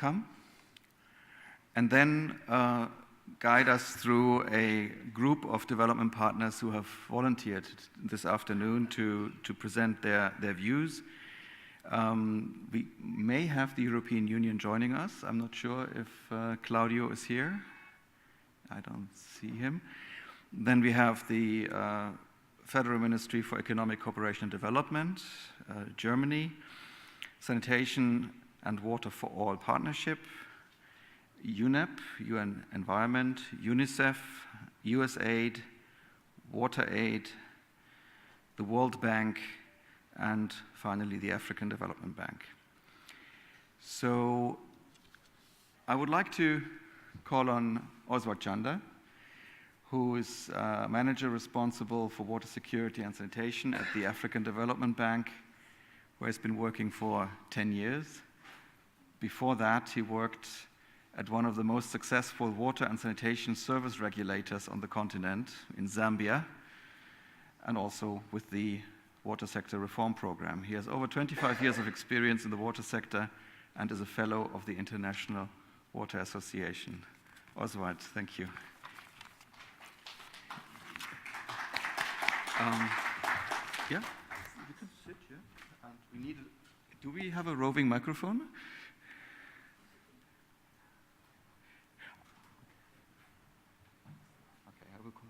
come, and then guide us through a group of development partners who have volunteered this afternoon to present their views. We may have the European Union joining us. I'm not sure if Claudio is here. I don't see him. Then we have the Federal Ministry for Economic Cooperation and Development, Germany, Sanitation and Water for All Partnership, Unep, UN Environment, Unicef, USAID, WaterAid, the World Bank, and finally the African Development Bank. So I would like to call on Oswald Chanda, who is manager responsible for water security and sanitation at the African Development Bank, where he's been working for 10 years. Before that, he worked at one of the most successful water and sanitation service regulators on the continent in Zambia, and also with the Water Sector Reform Program. He has over 25 years of experience in the water sector and is a fellow of the International Water Association. Oswald, thank you. Yeah, you can sit here. And we need. Do we have a roving microphone? Okay, I will call.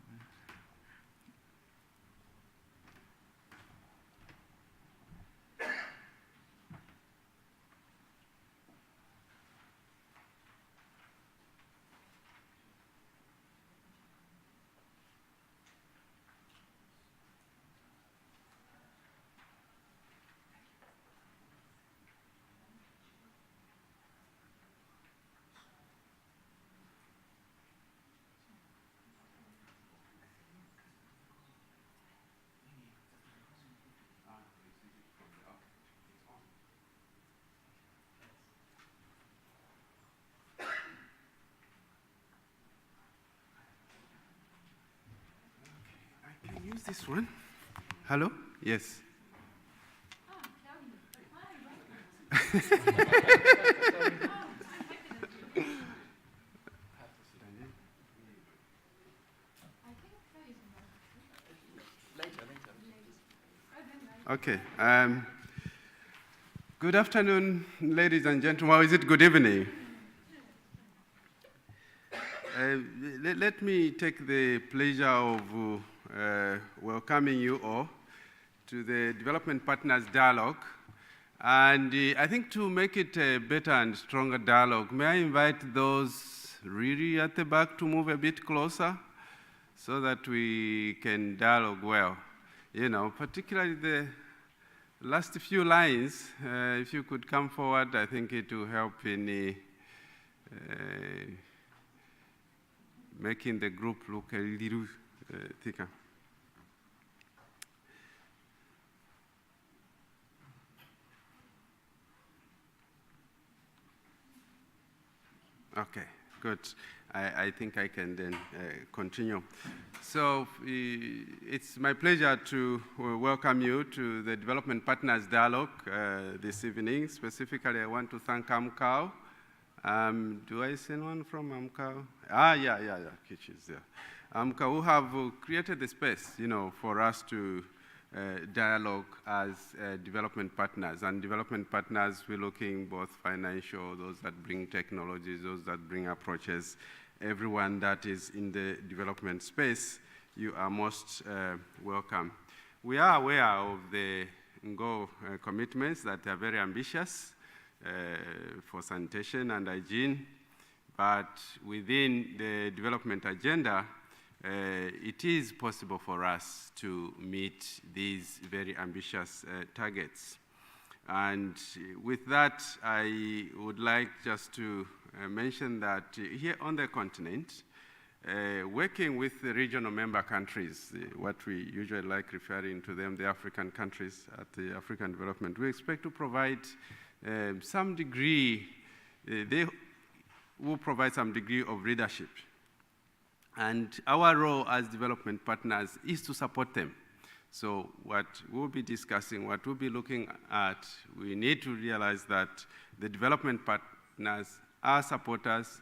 Use this one. Hello? Yes. Okay. Good afternoon, ladies and gentlemen. Or is it good evening? Let me take the pleasure of welcoming you all to the Development Partners Dialogue. And I think to make it a better and stronger dialogue, may I invite those really at the back to move a bit closer so that we can dialogue well. You know, particularly the last few lines, if you could come forward, I think it will help in making the group look a little thicker. Okay, good. I think I can then continue. So it's my pleasure to welcome you to the Development Partners Dialogue this evening. Specifically, I want to thank AMCAO. Do I see anyone from AMCAO? Yeah, Kitch is there. AMCAO, who have created the space, you know, for us to dialogue as development partners. And development partners, we're looking both financial, those that bring technologies, those that bring approaches, everyone that is in the development space, you are most welcome. We are aware of the NGO commitments that are very ambitious for sanitation and hygiene, but within the development agenda, it is possible for us to meet these very ambitious targets. And with that, I would like just to mention that here on the continent, working with the regional member countries, what we usually like referring to them, the African countries at the African Development, we expect to provide some degree, they will provide some degree of leadership. And our role as development partners is to support them. So what we'll be discussing, what we'll be looking at, we need to realize that the development partners are supporters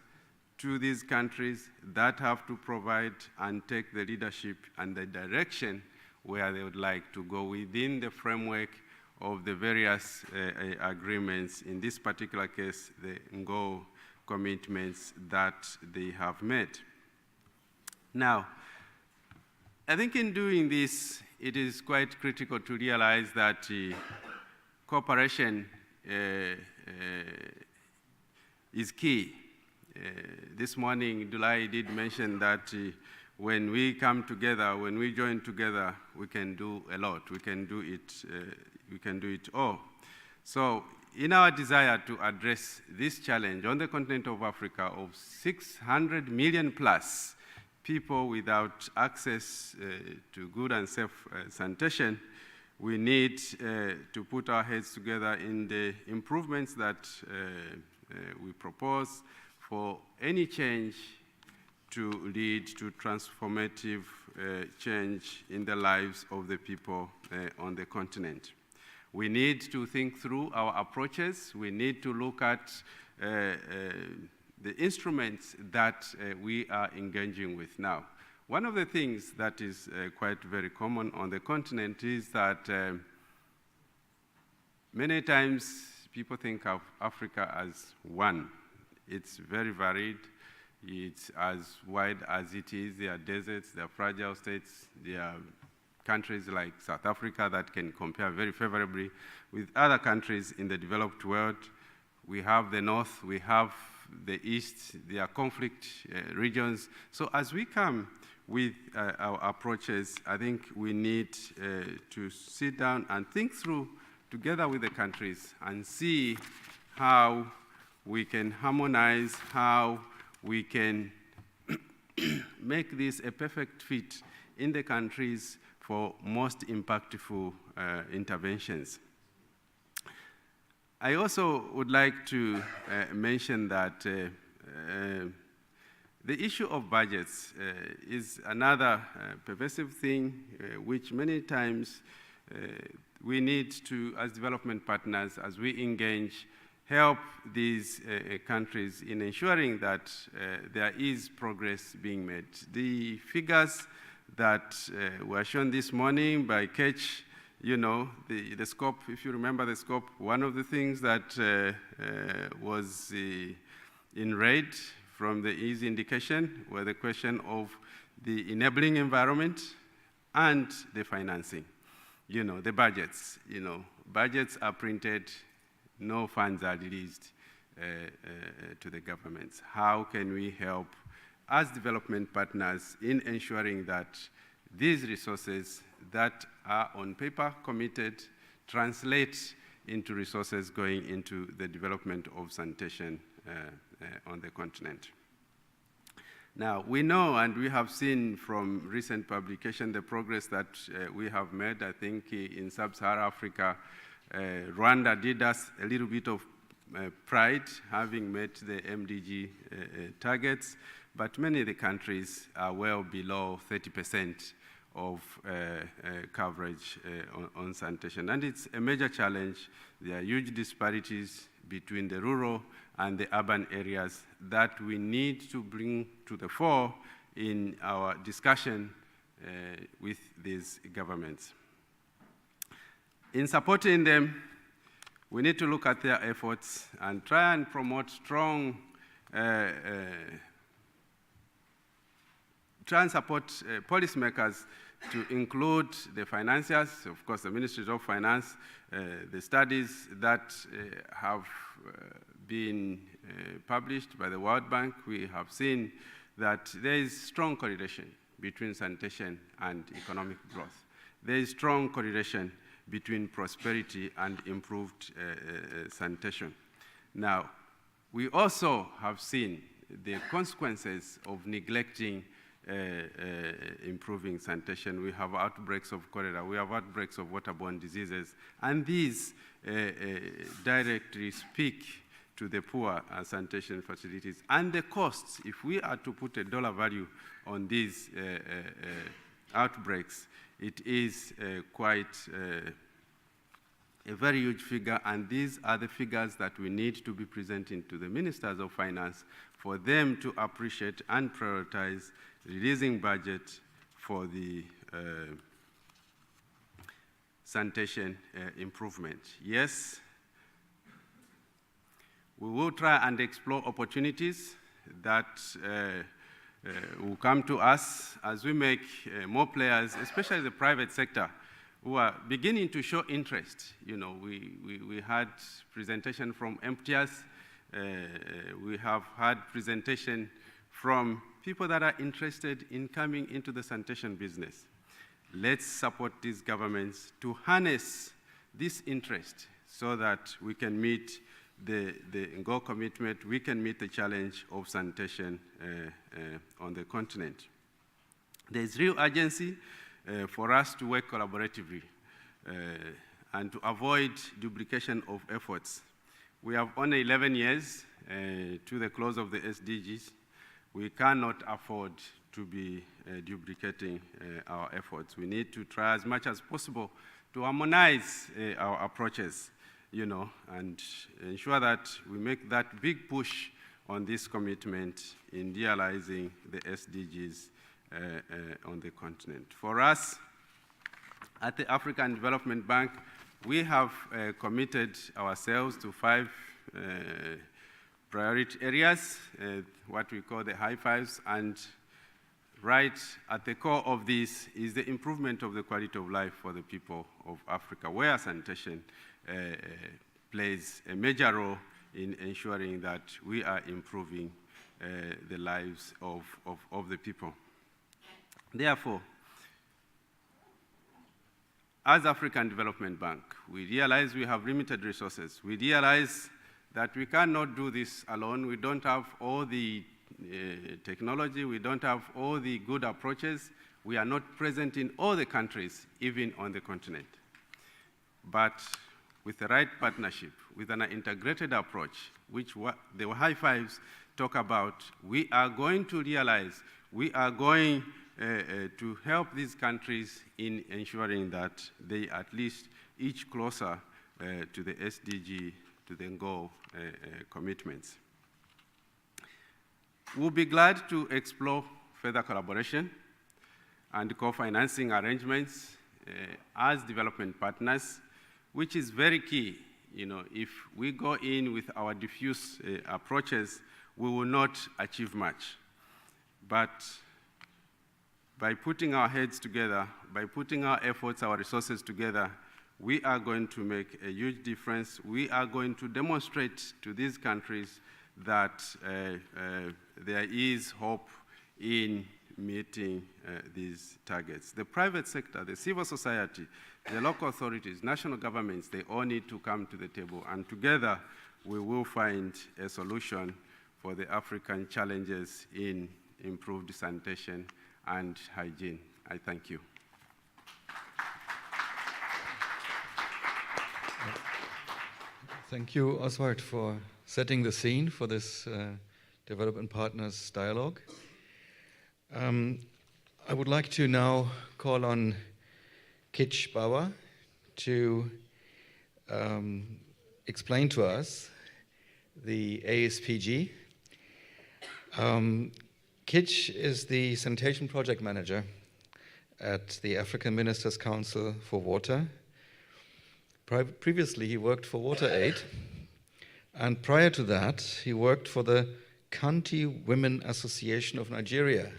to these countries that have to provide and take the leadership and the direction where they would like to go within the framework of the various agreements, in this particular case, the NGO commitments that they have made. Now, I think in doing this, it is quite critical to realize that cooperation is key. This morning, Dulai did mention that when we come together, when we join together, we can do a lot. We can do it all. So, in our desire to address this challenge on the continent of Africa of 600 million plus people without access to good and safe sanitation, we need to put our heads together in the improvements that we propose for any change to lead to transformative change in the lives of the people on the continent. We need to think through our approaches. We need to look at the instruments that we are engaging with now. One of the things that is quite very common on the continent is that many times people think of Africa as one. It's very varied. It's as wide as it is. There are deserts, there are fragile states, there are countries like South Africa that can compare very favorably with other countries in the developed world. We have the north, we have the east, there are conflict regions. So as we come with our approaches, I think we need to sit down and think through together with the countries and see how we can harmonize, how we can make this a perfect fit in the countries for most impactful interventions. I also would like to mention that the issue of budgets is another pervasive thing which many times we need to, as development partners, as we engage, help these countries in ensuring that there is progress being made. The figures that were shown this morning by Ketch, you know, the scope, if you remember the scope, one of the things that was in red from the easy indication were the question of the enabling environment and the financing. You know, the budgets, budgets are printed, no funds are released to the governments. How can we help as development partners in ensuring that these resources that are on paper committed translate into resources going into the development of sanitation on the continent? Now, we know and we have seen from recent publication the progress that we have made. I think in sub-Saharan Africa, Rwanda did us a little bit of pride, having met the MDG targets, but many of the countries are well below 30% of coverage on sanitation. And it's a major challenge. There are huge disparities between the rural and the urban areas that we need to bring to the fore in our discussion with these governments. In supporting them, we need to look at their efforts and try and promote strong, try and support policymakers to include the financiers, of course, the Ministry of Finance, the studies that have been published by the World Bank. We have seen that there is strong correlation between sanitation and economic growth. There is strong correlation between prosperity and improved sanitation. Now, we also have seen the consequences of neglecting improving sanitation. We have outbreaks of cholera, we have outbreaks of waterborne diseases, and these directly speak to the poor sanitation facilities. And the costs, if we are to put a dollar value on these outbreaks, it is quite a very huge figure, and these are the figures that we need to be presenting to the ministers of finance for them to appreciate and prioritize releasing budget for the sanitation improvement. Yes, we will try and explore opportunities that will come to us as we make more players, especially the private sector, who are beginning to show interest. You know, we had presentation from MTS, we have had presentation from people that are interested in coming into the sanitation business. Let's support these governments to harness this interest so that we can meet the Angora commitment, we can meet the challenge of sanitation on the continent. There's real urgency for us to work collaboratively and to avoid duplication of efforts. We have only 11 years to the close of the SDGs. We cannot afford to be duplicating our efforts. We need to try as much as possible to harmonize our approaches, you know, and ensure that we make that big push on this commitment in realizing the SDGs on the continent. For us, at the African Development Bank, we have committed ourselves to 5 priority areas, what we call the high fives, and right at the core of this is the improvement of the quality of life for the people of Africa, where sanitation plays a major role in ensuring that we are improving the lives of the people. Therefore, as African Development Bank, we realize we have limited resources. We realize that we cannot do this alone. We don't have all the technology. We don't have all the good approaches. We are not present in all the countries, even on the continent. But with the right partnership, with an integrated approach, which the high fives talk about, we are going to realize, we are going to help these countries in ensuring that they at least inch closer to the SDG, to the Angora commitments. We'll be glad to explore further collaboration and co-financing arrangements as development partners, which is very key. You know, if we go in with our diffuse approaches, we will not achieve much. But by putting our heads together, by putting our efforts, our resources together, we are going to make a huge difference. We are going to demonstrate to these countries that there is hope in meeting these targets. The private sector, the civil society, the local authorities, national governments, they all need to come to the table, and together we will find a solution for the African challenges in improved sanitation and hygiene. I thank you. Thank you, Oswald, for setting the scene for this Development Partners dialogue. I would like to now call on Kitch Bauer to explain to us the ASPG. Kitch is the sanitation project manager at the African Ministers' Council for Water. Previously, he worked for WaterAid, and prior to that, he worked for the County Women Association of Nigeria,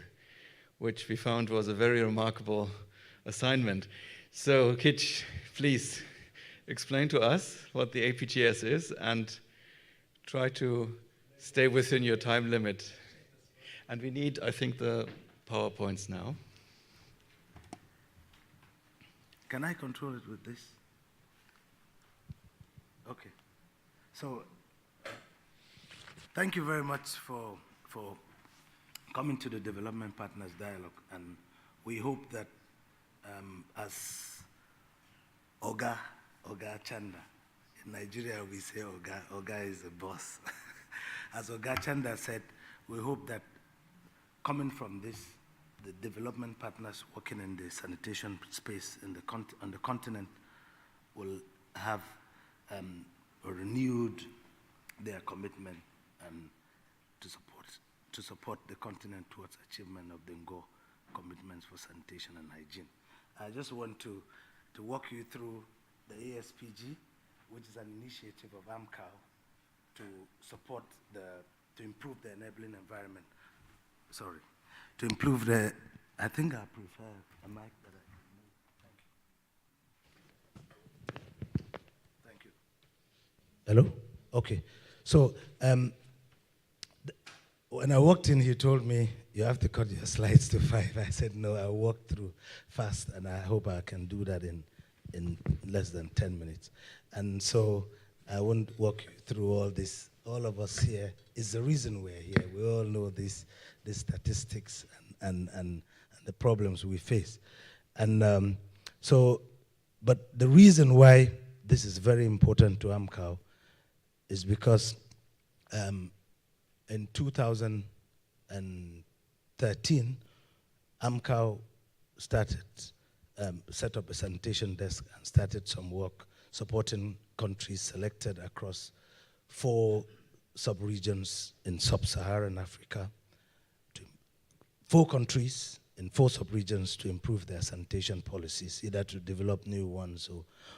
which we found was a very remarkable assignment. So, Kitch, please explain to us what the APGS is and try to stay within your time limit. And we need, I think, the PowerPoints now. Can I control it with this? Okay. So, thank you very much for coming to the Development Partners Dialogue, and we hope that as Oga Chanda, in Nigeria we say Oga is a boss. As Oga Chanda said, we hope that coming from this, the development partners working in the sanitation space on the continent will have renewed their commitment to support the continent towards achievement of the Ngor commitments for sanitation and hygiene. I just want to walk you through the ASPG, which is an initiative of AMCAO to support to improve the enabling environment. Sorry, to improve the, I think I prefer a mic that I can move. Thank you. Hello? Okay. So, when I walked in, he told me, you have to cut your slides to 5. I said, no, I'll walk through fast, and I hope I can do that in less than 10 minutes. And so I won't walk you through all this. All of us here is the reason we're here. We all know these statistics and the problems we face. And but the reason why this is very important to AMCAO is because in 2013, AMCAO set up a sanitation desk and started some work supporting countries selected across 4 sub-regions in sub-Saharan Africa, 4 countries in 4 sub-regions to improve their sanitation policies, either to develop new ones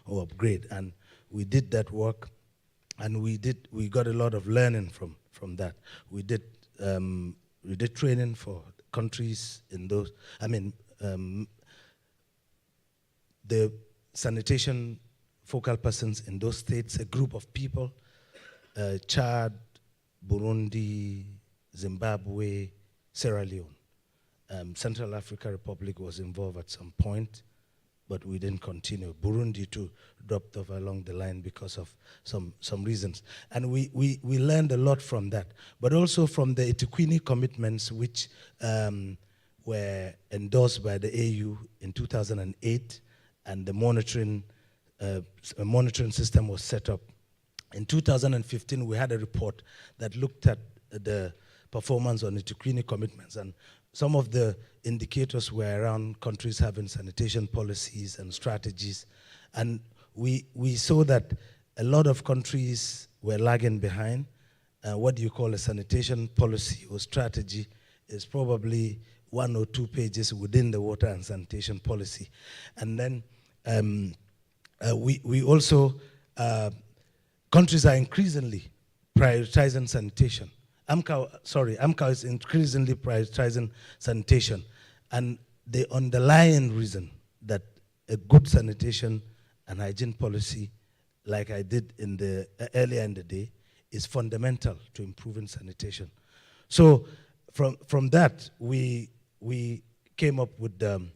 or upgrade. And we did that work, and we got a lot of learning from that. We did training for countries in those, the sanitation focal persons in those states, a group of people, Chad, Burundi, Zimbabwe, Sierra Leone. Central African Republic was involved at some point, but we didn't continue. Burundi too dropped off along the line because of some reasons. And we learned a lot from that, but also from the Etiquini commitments, which were endorsed by the AU in 2008, and the monitoring system was set up. In 2015, we had a report that looked at the performance on Etiquini commitments, and some of the indicators were around countries having sanitation policies and strategies. And we saw that a lot of countries were lagging behind. What you call a sanitation policy or strategy is probably 1 or 2 pages within the water and sanitation policy. And then we also, countries are increasingly prioritizing sanitation. AMCAO is increasingly prioritizing sanitation. And the underlying reason that a good sanitation and hygiene policy, like I did earlier in the day, is fundamental to improving sanitation. So from that, we came up with the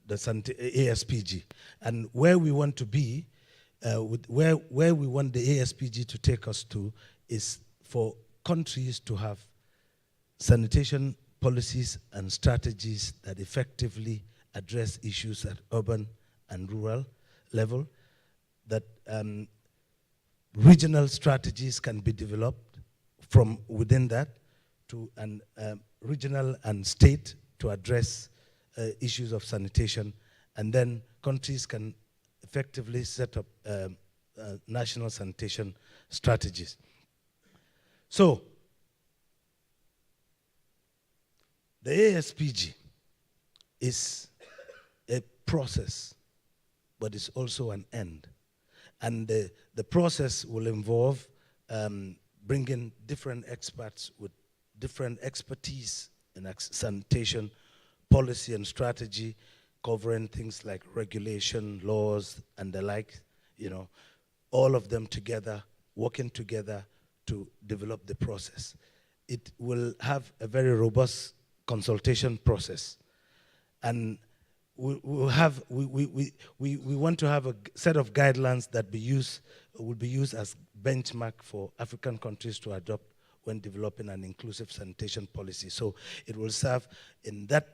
ASPG. And where we want to be, where we want the ASPG to take us to is for countries to have sanitation policies and strategies that effectively address issues at urban and rural level, that regional strategies can be developed from within that, and regional and state to address issues of sanitation, and then countries can effectively set up national sanitation strategies. So, the ASPG is a process, but it's also an end. And the process will involve bringing different experts with different expertise in sanitation policy and strategy, covering things like regulation, laws, and the like, all of them together, working together to develop the process. It will have a very robust consultation process, and we want to have a set of guidelines that will be used as benchmark for African countries to adopt when developing an inclusive sanitation policy. So it will serve in that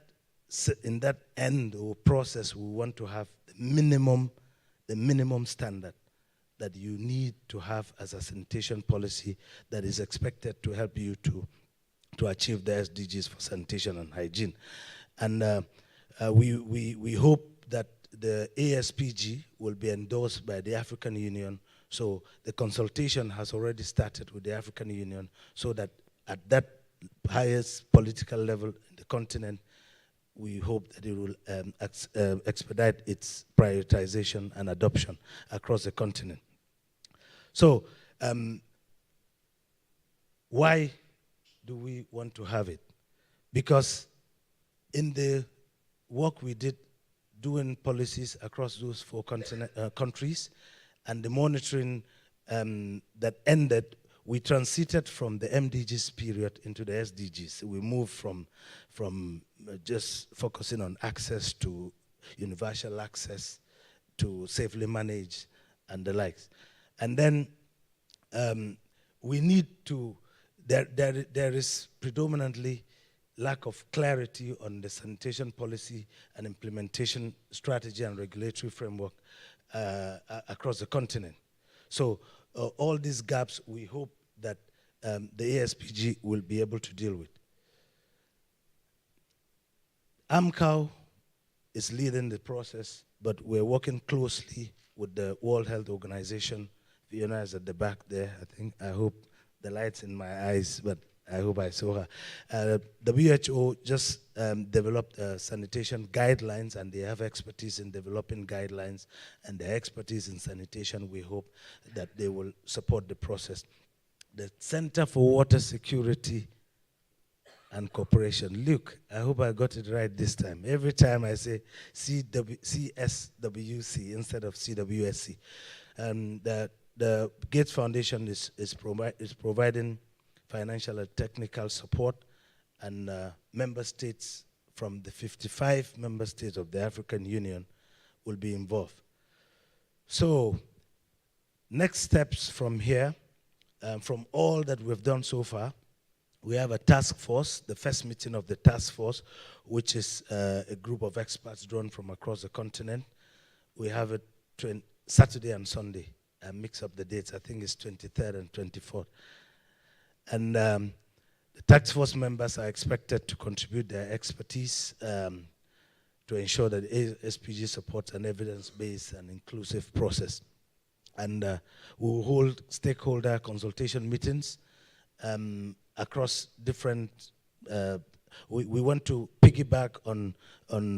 end or process. We want to have the minimum standard that you need to have as a sanitation policy that is expected to help you to achieve the SDGs for sanitation and hygiene. And we hope that the ASPG will be endorsed by the African Union. So the consultation has already started with the African Union, so that at that highest political level in the continent, we hope that it will expedite its prioritization and adoption across the continent. So why do we want to have it? Because in the work we did doing policies across those 4 countries and the monitoring that ended, we transited from the MDGs period into the SDGs. We moved from just focusing on access to universal access to safely managed and the likes. And then we need to, there is predominantly lack of clarity on the sanitation policy and implementation strategy and regulatory framework across the continent. So all these gaps we hope that the ASPG will be able to deal with. AMCOW is leading the process, but we're working closely with the World Health Organization. Fiona is at the back there, I think. I hope the light's in my eyes, but I hope I saw her. WHO just developed sanitation guidelines, and they have expertise in developing guidelines, and their expertise in sanitation, we hope that they will support the process. The Center for Water Security and Cooperation. Luke, I hope I got it right this time. Every time I say CSWC instead of CWSC. The Gates Foundation is providing financial and technical support, and member states from the 55 member states of the African Union will be involved. So next steps from here, from all that we've done so far, we have a task force, the first meeting of the task force, which is a group of experts drawn from across the continent. We have it Saturday and Sunday. I mix up the dates. I think it's 23rd and 24th. And the task force members are expected to contribute their expertise to ensure that SPG supports an evidence-based and inclusive process. And we will hold stakeholder consultation meetings across different, we want to piggyback on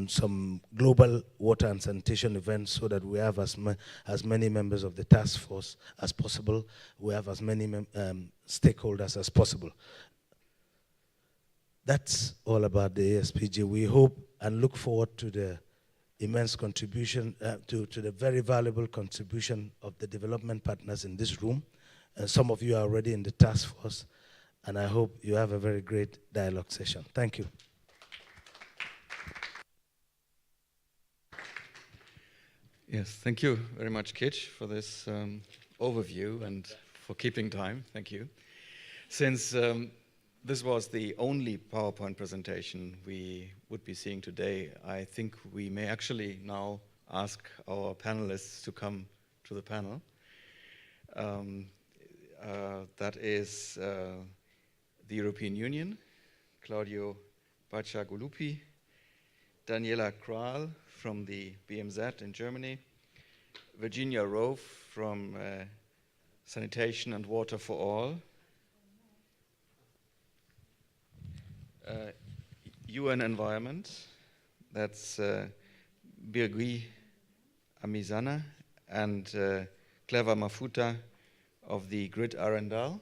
some global water and sanitation events so that we have as many members of the task force as possible. We have as many stakeholders as possible. That's all about the ASPG. We hope and look forward to the immense contribution, to the very valuable contribution of the development partners in this room. Some of you are already in the task force, and I hope you have a very great dialogue session. Thank you. Yes, thank you very much, Kitch, for this overview and for keeping time. Thank you. Since this was the only PowerPoint presentation we would be seeing today, I think we may actually now ask our panelists to come to the panel. That is the European Union, Claudio Bacigalupi, Daniela Kral from the BMZ in Germany, Virginia Rove from Sanitation and Water for All, UN Environment, that's Birgui Amizana, and Clever Mafuta of the Grid Arendal,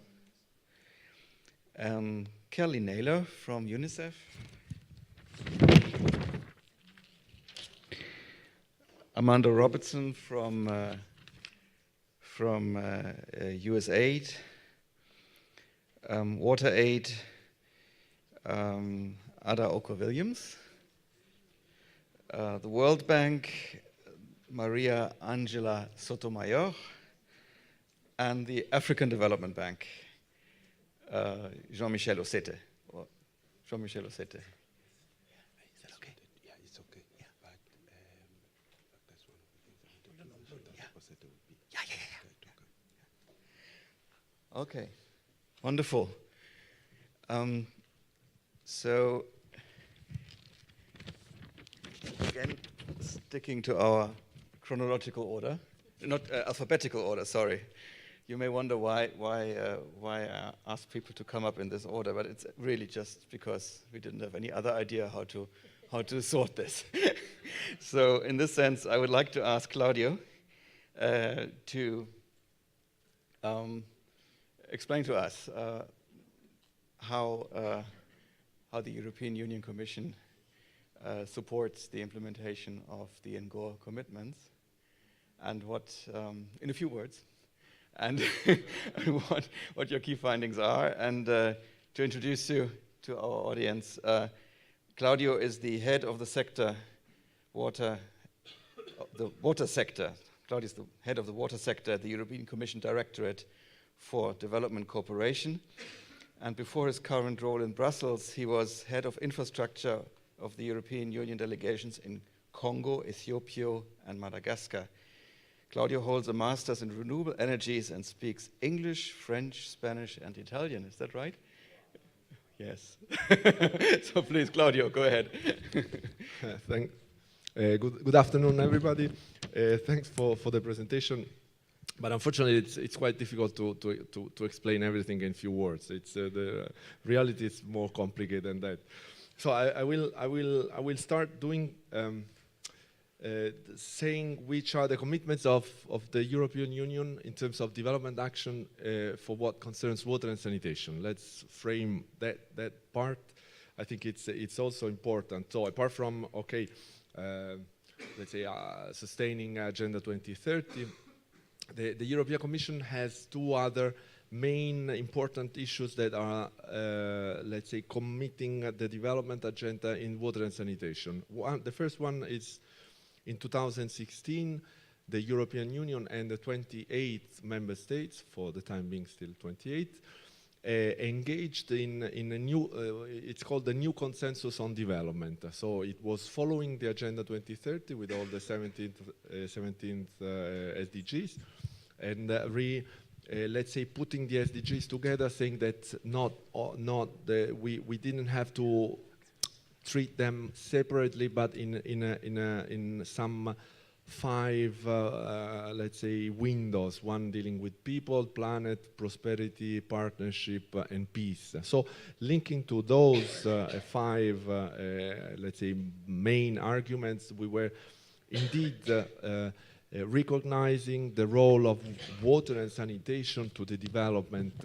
Kelly Naylor from Unicef, Amanda Robertson from USAID, WaterAid, Ada Oka-Williams, the World Bank, Maria Angela Sotomayor, and the African Development Bank, Jean-Michel Aceite. Jean-Michel Aceite. Is that okay? Yeah, it's okay. Yeah. But that's one of the things I don't know. Okay, wonderful. So, again, sticking to our chronological order, not alphabetical order, sorry. You may wonder why I asked people to come up in this order, but it's really just because we didn't have any other idea how to sort this. So in this sense, I would like to ask Claudio to explain to us how the European Union Commission supports the implementation of the Angora commitments, and what, in a few words, and what your key findings are. And to introduce you to our audience, Claudio is the head of the sector water sector. Claudio is the head of the water sector at the European Commission Directorate for Development Cooperation. And before his current role in Brussels, he was head of infrastructure of the European Union delegations in Congo, Ethiopia, and Madagascar. Claudio holds a master's in renewable energies and speaks English, French, Spanish, and Italian. Is that right? Yes. So please, Claudio, go ahead. Good afternoon, everybody. Thanks for the presentation. But unfortunately, it's quite difficult to explain everything in few words. The reality is more complicated than that. So I will start doing saying which are the commitments of the European Union in terms of development action for what concerns water and sanitation. Let's frame that part. I think it's also important. So apart from let's say sustaining Agenda 2030. The European Commission has two other main important issues that are, let's say, committing the development agenda in water and sanitation. The first one is in 2016, the European Union and the 28 member states, for the time being still 28, engaged in a new, it's called the New Consensus on Development. So it was following the Agenda 2030 with all the 17th SDGs, and let's say putting the SDGs together, saying that we didn't have to treat them separately, but in some 5, let's say, windows, one dealing with people, planet, prosperity, partnership, and peace. So linking to those 5, let's say, main arguments, we were indeed recognizing the role of water and sanitation to the development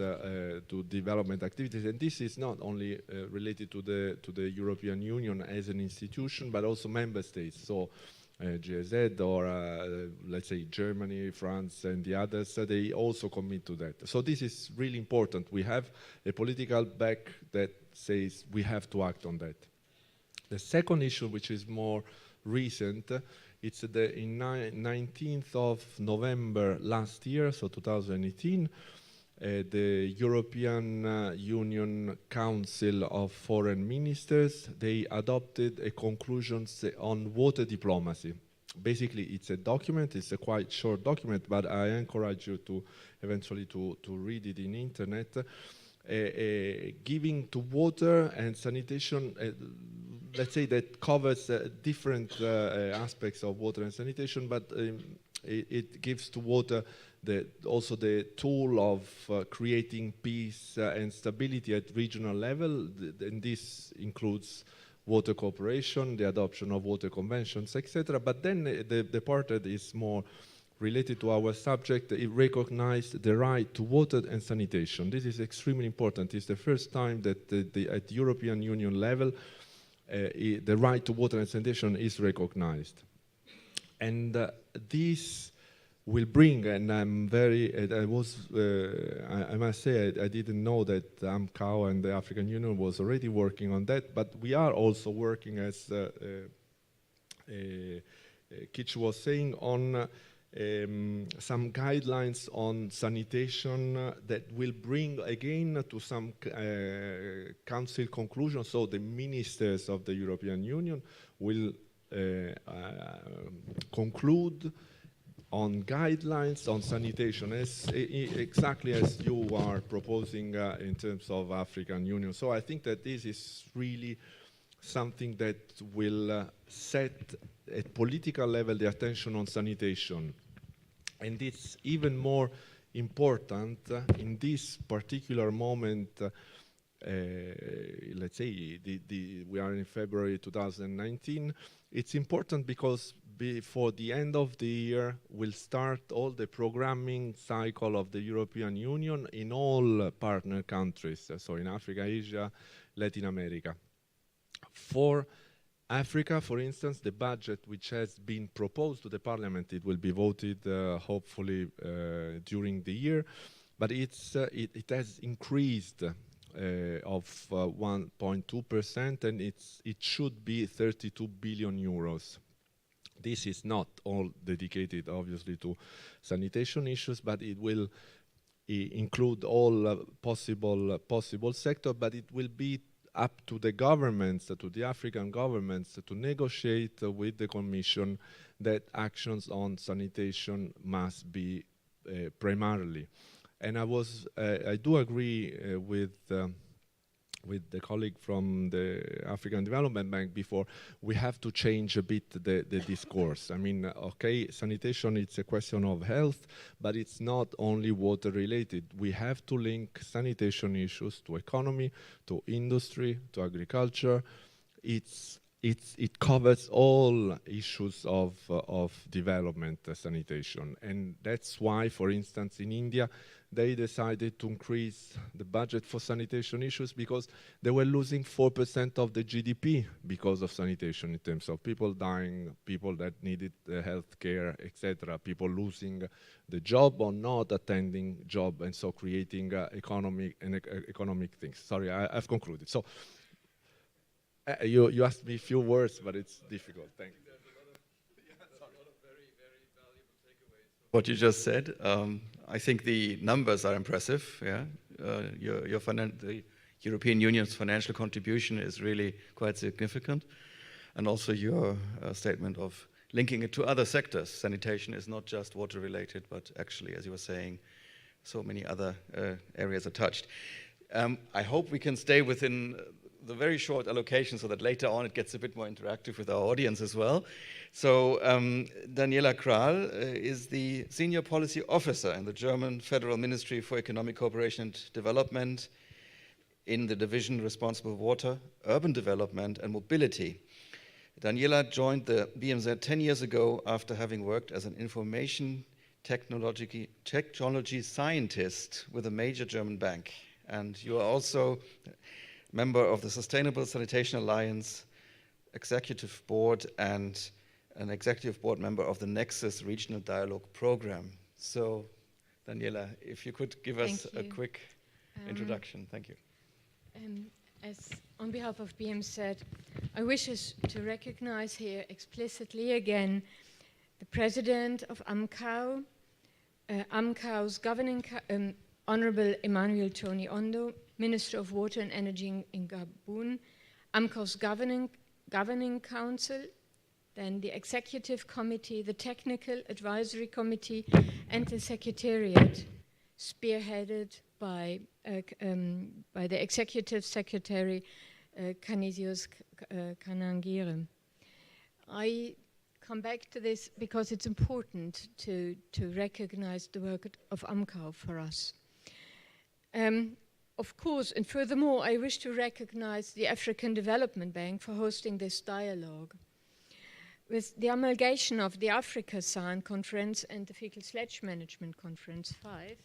activities, and this is not only related to the European Union as an institution, but also member states. So GSZ or let's say Germany, France, and the others, they also commit to that. So this is really important. We have a political back that says we have to act on that. The second issue, which is more recent, it's in 19th of November last year, so 2018, the European Union Council of Foreign Ministers, they adopted a conclusions on water diplomacy. Basically, it's a document, it's a quite short document, but I encourage you to eventually to read it in internet, giving to water and sanitation, let's say that covers different aspects of water and sanitation, but it gives to water also the tool of creating peace and stability at regional level, and this includes water cooperation, the adoption of water conventions, etc. But then the part that is more related to our subject, it recognized the right to water and sanitation. This is extremely important. It's the first time that at the European Union level, the right to water and sanitation is recognized. And this will bring, and I'm very, I must say, I didn't know that AMCAO and the African Union was already working on that, but we are also working, as Kitch was saying, on some guidelines on sanitation that will bring again to some council conclusions. So the ministers of the European Union will conclude on guidelines on sanitation, exactly as you are proposing in terms of African Union. So I think that this is really something that will set at political level the attention on sanitation. And it's even more important in this particular moment. Let's say we are in February 2019. It's important because before the end of the year, we'll start all the programming cycle of the European Union in all partner countries, so in Africa, Asia, Latin America. For Africa, for instance, the budget which has been proposed to the parliament, it will be voted hopefully during the year, but it has increased of 1.2%, and it should be 32 billion euros. This is not all dedicated, obviously, to sanitation issues, but it will include all possible sector, but it will be up to the governments, to the African governments, to negotiate with the Commission that actions on sanitation must be primarily. And I do agree with the colleague from the African Development Bank before. We have to change a bit the discourse. I mean, okay, sanitation, it's a question of health, but it's not only water related. We have to link sanitation issues to economy, to industry, to agriculture. It covers all issues of development sanitation. And that's why, for instance, in India, they decided to increase the budget for sanitation issues because they were losing 4% of the GDP because of sanitation in terms of people dying, people that needed health care, etc., people losing the job or not attending job, and so creating economic things. Sorry, I've concluded. So you asked me a few words, but it's difficult. Thank you. What you just said, I think the numbers are impressive. Yeah, the European Union's financial contribution is really quite significant, and also your statement of linking it to other sectors. Sanitation is not just water related, but actually, as you were saying, so many other areas are touched. I hope we can stay within the very short allocation so that later on it gets a bit more interactive with our audience as well. So Daniela Kral is the Senior Policy Officer in the German Federal Ministry for Economic Cooperation and Development in the division responsible for water, urban development and mobility. Daniela joined the BMZ 10 years ago after having worked as an information technology scientist with a major German bank. And you are also member of the Sustainable Sanitation Alliance Executive Board and an Executive Board member of the Nexus Regional Dialogue Program. So, Daniela, if you could give us a quick introduction. Thank you. As on behalf of BMZ, I wish us to recognize here explicitly again the President of AMCAO, AMCAO's governing Honorable Emmanuel Tony Ondo, Minister of Water and Energy in Gabon, AMCAO's governing council, then the executive committee, the technical advisory committee, and the secretariat, spearheaded by the executive secretary, Canisius Kanangire. I come back to this because it's important to recognize the work of AMCAO for us. Of course, and furthermore, I wish to recognize the African Development Bank for hosting this dialogue. With the amalgamation of the Africa-SAN Conference and the Fecal Sledge Management Conference 5,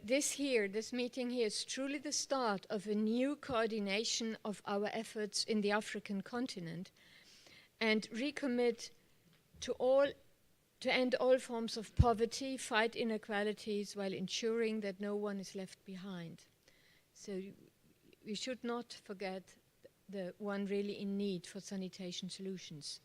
this meeting here is truly the start of a new coordination of our efforts in the African continent and recommit to end all forms of poverty, fight inequalities while ensuring that no one is left behind. So we should not forget the one really in need for sanitation solutions.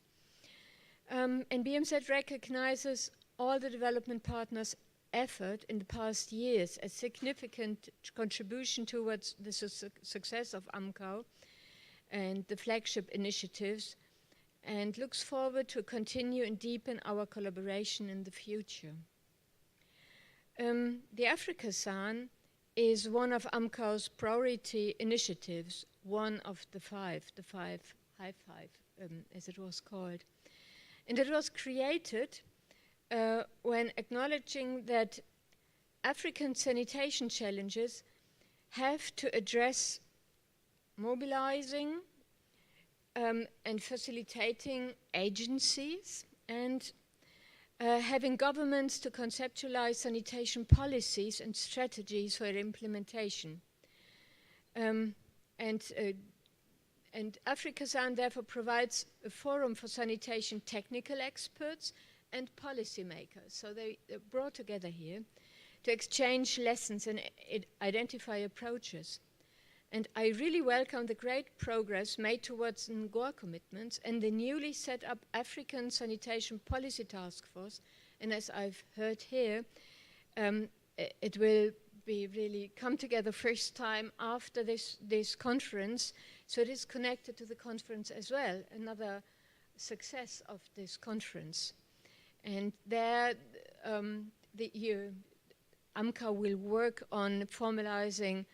And BMZ recognizes all the development partners' effort in the past years as significant contribution towards the success of AMCAO and the flagship initiatives, and looks forward to continue and deepen our collaboration in the future. The Africa-SAN is one of UMCAO's priority initiatives, one of the five, high five, as it was called. And it was created when acknowledging that African sanitation challenges have to address mobilizing and facilitating agencies and having governments to conceptualize sanitation policies and strategies for implementation. And AfricaSan therefore provides a forum for sanitation technical experts and policymakers. So they're brought together here to exchange lessons and identify approaches. And I really welcome the great progress made towards Angora commitments and the newly set up African Sanitation Policy Task Force. And as I've heard here, it will be really come together first time after this conference. So it is connected to the conference as well, another success of this conference. And there, UMCAO will work on formalizing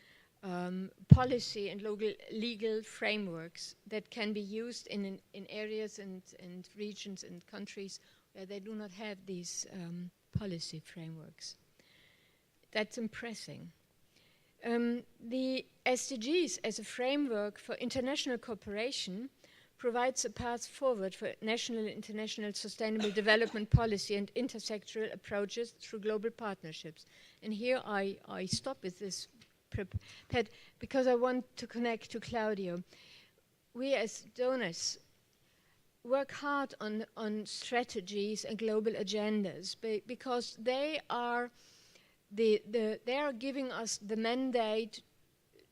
policy and local legal frameworks that can be used in areas and regions and countries where they do not have these policy frameworks. That's impressive. The SDGs as a framework for international cooperation provides a path forward for national and international sustainable development policy and intersectoral approaches through global partnerships. And here I stop with this because I want to connect to Claudio. We as donors work hard on strategies and global agendas because they are giving us the mandate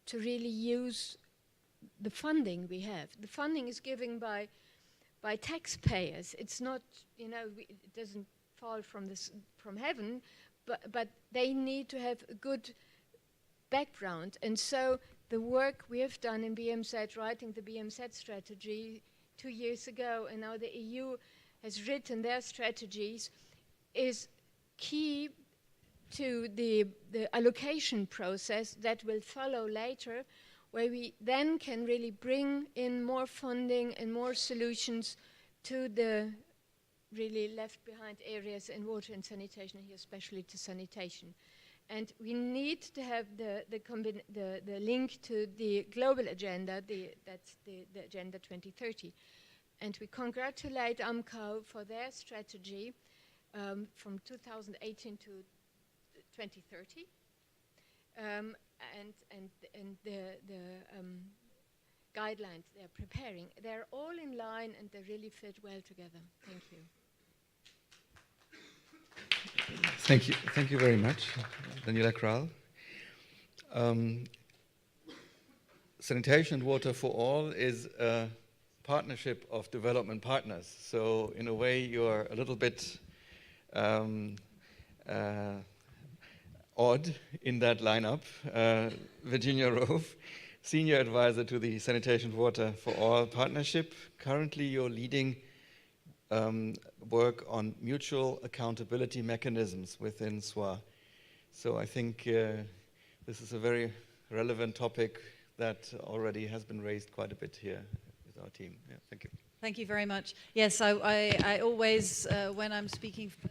to really use the funding we have. The funding is given by taxpayers. It's not, it doesn't fall from heaven, but they need to have a good background. And so the work we have done in BMZ, writing the BMZ strategy 2 years ago, and now the EU has written their strategies, is key to the allocation process that will follow later, where we then can really bring in more funding and more solutions to the really left behind areas in water and sanitation, here especially to sanitation. And we need to have the link to the global agenda, that's the Agenda 2030. And we congratulate UMCAO for their strategy from 2018 to 2030. And the guidelines they're preparing, they're all in line and they really fit well together. Thank you. Thank you very much, Daniela Kral. Sanitation and Water for All is a partnership of development partners. So in a way, you're a little bit odd in that lineup. Virginia Rove, Senior Advisor to the Sanitation and Water for All Partnership. Currently, you're leading work on mutual accountability mechanisms within SWA. So I think this is a very relevant topic that already has been raised quite a bit here with our team. Yeah, thank you. Thank you very much. Yes, I always, when I'm speaking, I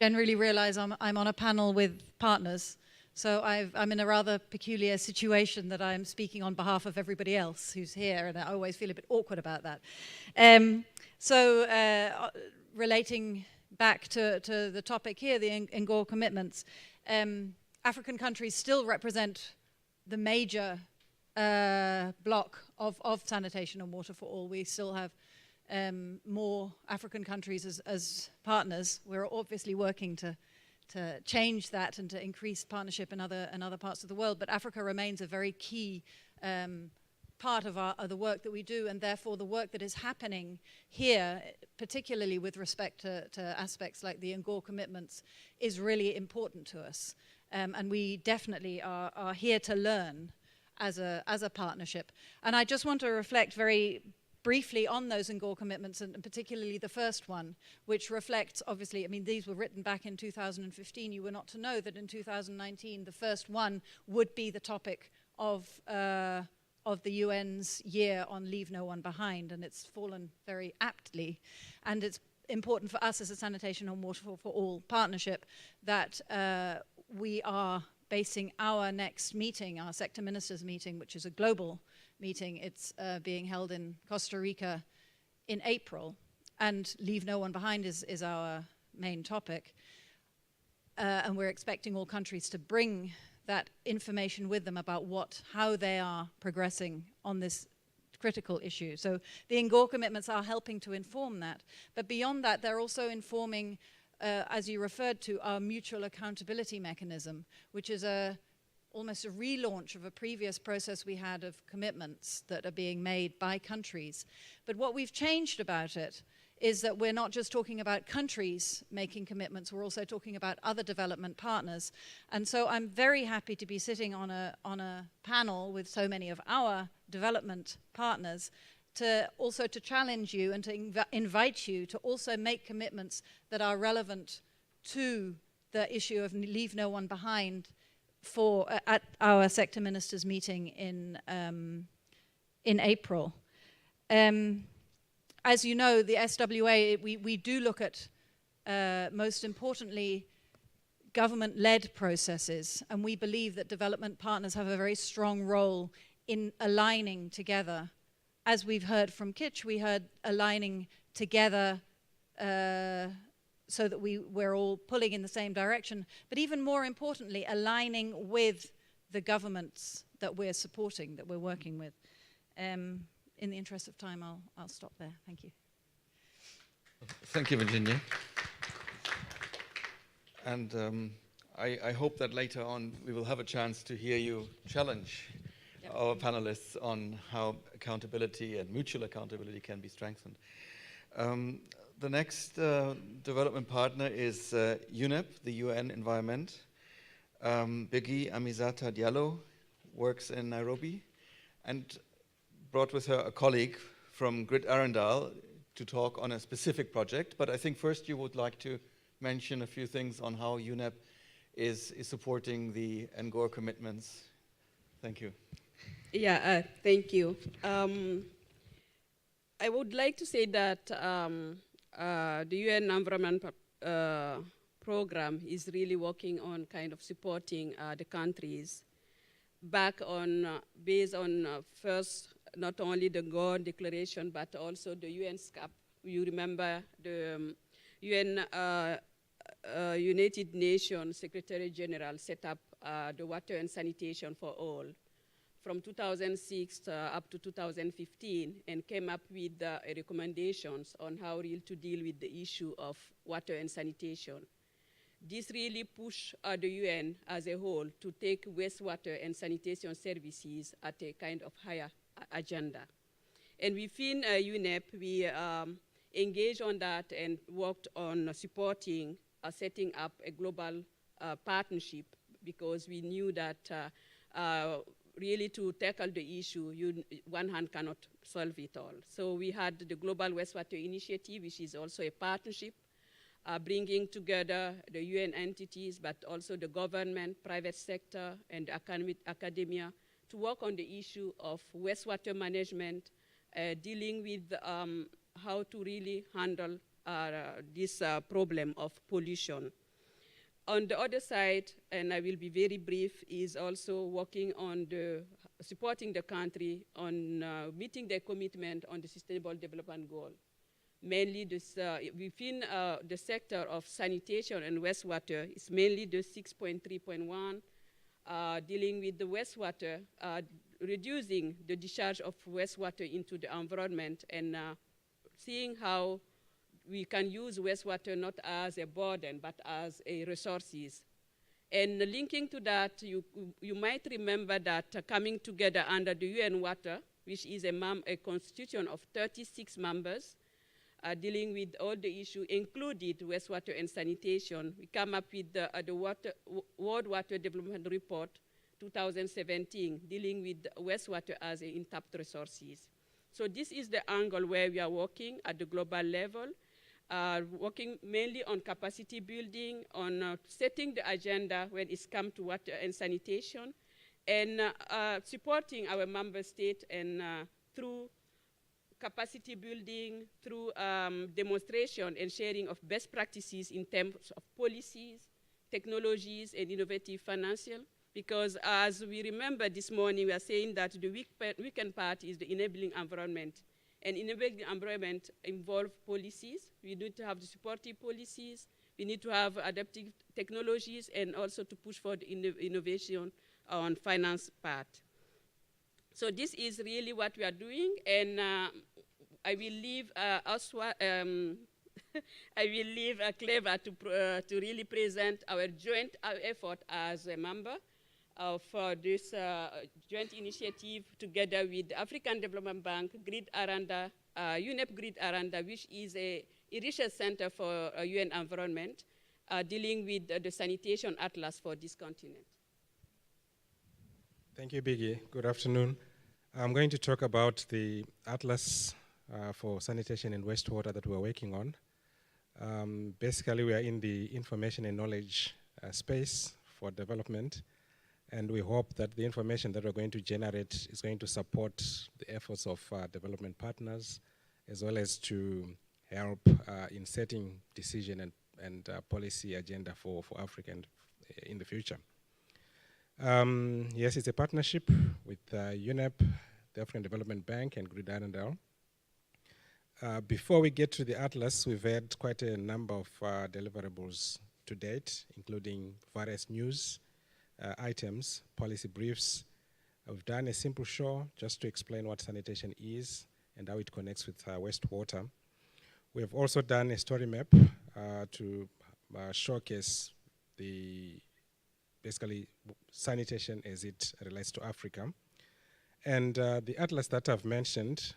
generally realize I'm on a panel with partners. So I'm in a rather peculiar situation that I'm speaking on behalf of everybody else who's here, and I always feel a bit awkward about that. Relating back to the topic here, the Angora commitments, African countries still represent the major block of sanitation and water for all. We still have more African countries as partners. We're obviously working to change that and to increase partnership in other parts of the world, but Africa remains a very key part of the work that we do, and therefore the work that is happening here, particularly with respect to aspects like the Angora commitments, is really important to us. And we definitely are here to learn as a partnership. And I just want to reflect very briefly on those Angora commitments, and particularly the first one, which reflects, obviously, I mean, these were written back in 2015. You were not to know that in 2019, the first one would be the topic of the UN's year on Leave No One Behind, and it's fallen very aptly. And it's important for us as a Sanitation and Water for All partnership that we are basing our next meeting, our sector ministers meeting, which is a global meeting. It's being held in Costa Rica in April, and Leave No One Behind is our main topic. And we're expecting all countries to bring that information with them about how they are progressing on this critical issue. So the Angora commitments are helping to inform that. But beyond that, they're also informing, as you referred to, our mutual accountability mechanism, which is almost a relaunch of a previous process we had of commitments that are being made by countries. But what we've changed about it is that we're not just talking about countries making commitments, we're also talking about other development partners. And so I'm very happy to be sitting on a panel with so many of our development partners to also to challenge you and to invite you to also make commitments that are relevant to the issue of Leave No One Behind at our sector ministers meeting in April. As you know, the SWA, we do look at, most importantly, government-led processes, and we believe that development partners have a very strong role in aligning together. As we've heard from Kitch, we heard aligning together so that we're all pulling in the same direction, but even more importantly, aligning with the governments that we're supporting, that we're working with. In the interest of time, I'll stop there. Thank you. Thank you, Virginia. And I hope that later on we will have a chance to hear you challenge our panelists on how accountability and mutual accountability can be strengthened. The next development partner is Unep, the UN Environment. Biggie Amizata Diallo works in Nairobi and brought with her a colleague from Grit Arundel to talk on a specific project. But I think first you would like to mention a few things on how Unep is supporting the Angora commitments. Thank you. Yeah, thank you. I would like to say that the UN Environment Program is really working on kind of supporting the countries back on, based on first, not only the Angora Declaration, but also the UN SCAP. You remember the UN United Nations Secretary General set up the water and sanitation for all from 2006 up to 2015 and came up with recommendations on how really to deal with the issue of water and sanitation. This really pushed the UN as a whole to take wastewater and sanitation services at a kind of higher agenda. And within UNEP, we engaged on that and worked on supporting setting up a global partnership because we knew that really to tackle the issue, one hand cannot solve it all. So we had the Global Wastewater Initiative, which is also a partnership, bringing together the UN entities, but also the government, private sector, and academia to work on the issue of wastewater management, dealing with how to really handle this problem of pollution. On the other side, and I will be very brief, is also working on supporting the country on meeting their commitment on the Sustainable Development Goal. Mainly this, within the sector of sanitation and wastewater, it's mainly the 6.3.1, dealing with the wastewater, reducing the discharge of wastewater into the environment and seeing how we can use wastewater not as a burden, but as a resources. And linking to that, you might remember that coming together under the UN Water, which is a constitution of 36 members, dealing with all the issues, included wastewater and sanitation, we come up with the World Water Development Report 2017, dealing with wastewater as untapped resources. So this is the angle where we are working at the global level, working mainly on capacity building, on setting the agenda when it's come to water and sanitation, and supporting our member state and through capacity building, through demonstration and sharing of best practices in terms of policies, technologies, and innovative financial. Because as we remember this morning, we are saying that the weekend part is the enabling environment. And enabling environment involves policies. We need to have the supportive policies. We need to have adaptive technologies, and also to push for the innovation on finance part. So this is really what we are doing, and I will leave I will leave Clever to really present our joint effort as a member of this joint initiative together with the African Development Bank, Grid Aranda, Unep Grid Aranda, which is a research center for UN environment, dealing with the Sanitation Atlas for this continent. Thank you, Biggie. Good afternoon. I'm going to talk about the Atlas for sanitation and wastewater that we're working on. Basically, we are in the information and knowledge space for development, and we hope that the information that we're going to generate is going to support the efforts of development partners, as well as to help in setting decision and policy agenda for Africa in the future. Yes, it's a partnership with Unep, the African Development Bank, and Grid Aranda. Before we get to the Atlas, we've had quite a number of deliverables to date, including various news items, policy briefs. We've done a simple show just to explain what sanitation is and how it connects with wastewater. We have also done a story map to showcase the basically sanitation as it relates to Africa. And the Atlas that I've mentioned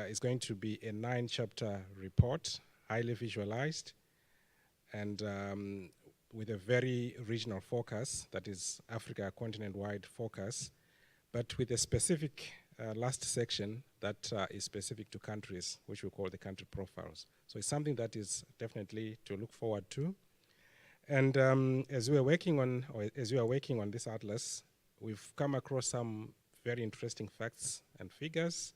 is going to be a 9-chapter report, highly visualized, and with a very regional focus, that is Africa continent-wide focus, but with a specific last section that is specific to countries, which we call the country profiles. So it's something that is definitely to look forward to. And as we are working on this Atlas, we've come across some very interesting facts and figures,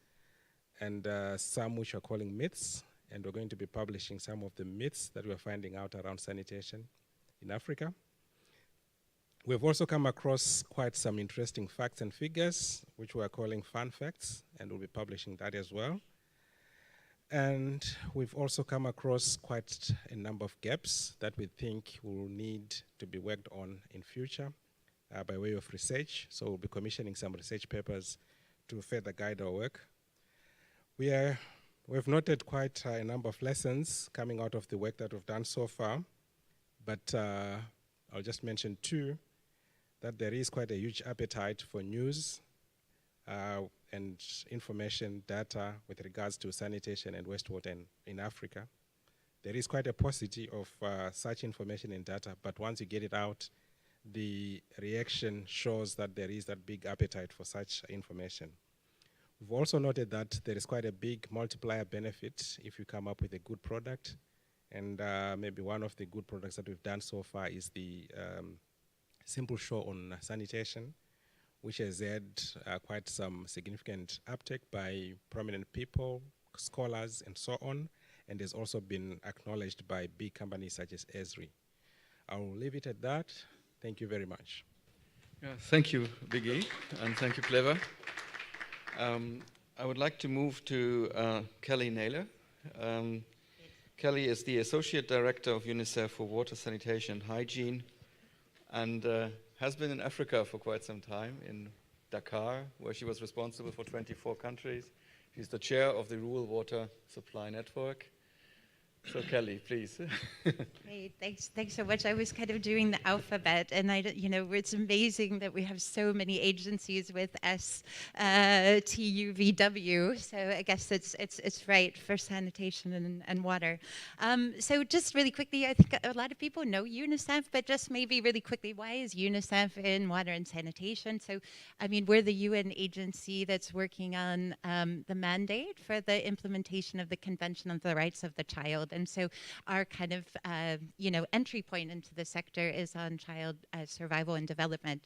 and some which are calling myths, and we're going to be publishing some of the myths that we're finding out around sanitation in Africa. We've also come across quite some interesting facts and figures, which we're calling fun facts, and we'll be publishing that as well. And we've also come across quite a number of gaps that we think will need to be worked on in future by way of research. So we'll be commissioning some research papers to further guide our work. We've noted quite a number of lessons coming out of the work that we've done so far, but I'll just mention 2, that there is quite a huge appetite for news and information data with regards to sanitation and wastewater in Africa. There is quite a paucity of such information and data, but once you get it out, the reaction shows that there is that big appetite for such information. We've also noted that there is quite a big multiplier benefit if you come up with a good product, and maybe one of the good products that we've done so far is the simple show on sanitation, which has had quite some significant uptake by prominent people, scholars, and so on, and has also been acknowledged by big companies such as Esri. I'll leave it at that. Thank you very much. Yeah, thank you, Biggie, and thank you, Clever. I would like to move to Kelly Naylor. Kelly is the Associate Director of Unicef for Water, Sanitation, and Hygiene, and has been in Africa for quite some time, in Dakar, where she was responsible for 24 countries. She's the chair of the Rural Water Supply Network. So Kelly, please. Great, thanks so much. I was kind of doing the alphabet, and it's amazing that we have so many agencies with S, T, U, V, W. So I guess it's right for sanitation and water. So just really quickly, I think a lot of people know UNICEF, but just maybe really quickly, why is UNICEF in water and sanitation? So, I mean, we're the UN agency that's working on the mandate for the implementation of the Convention on the Rights of the Child. And so our kind of, entry point into the sector is on child survival and development.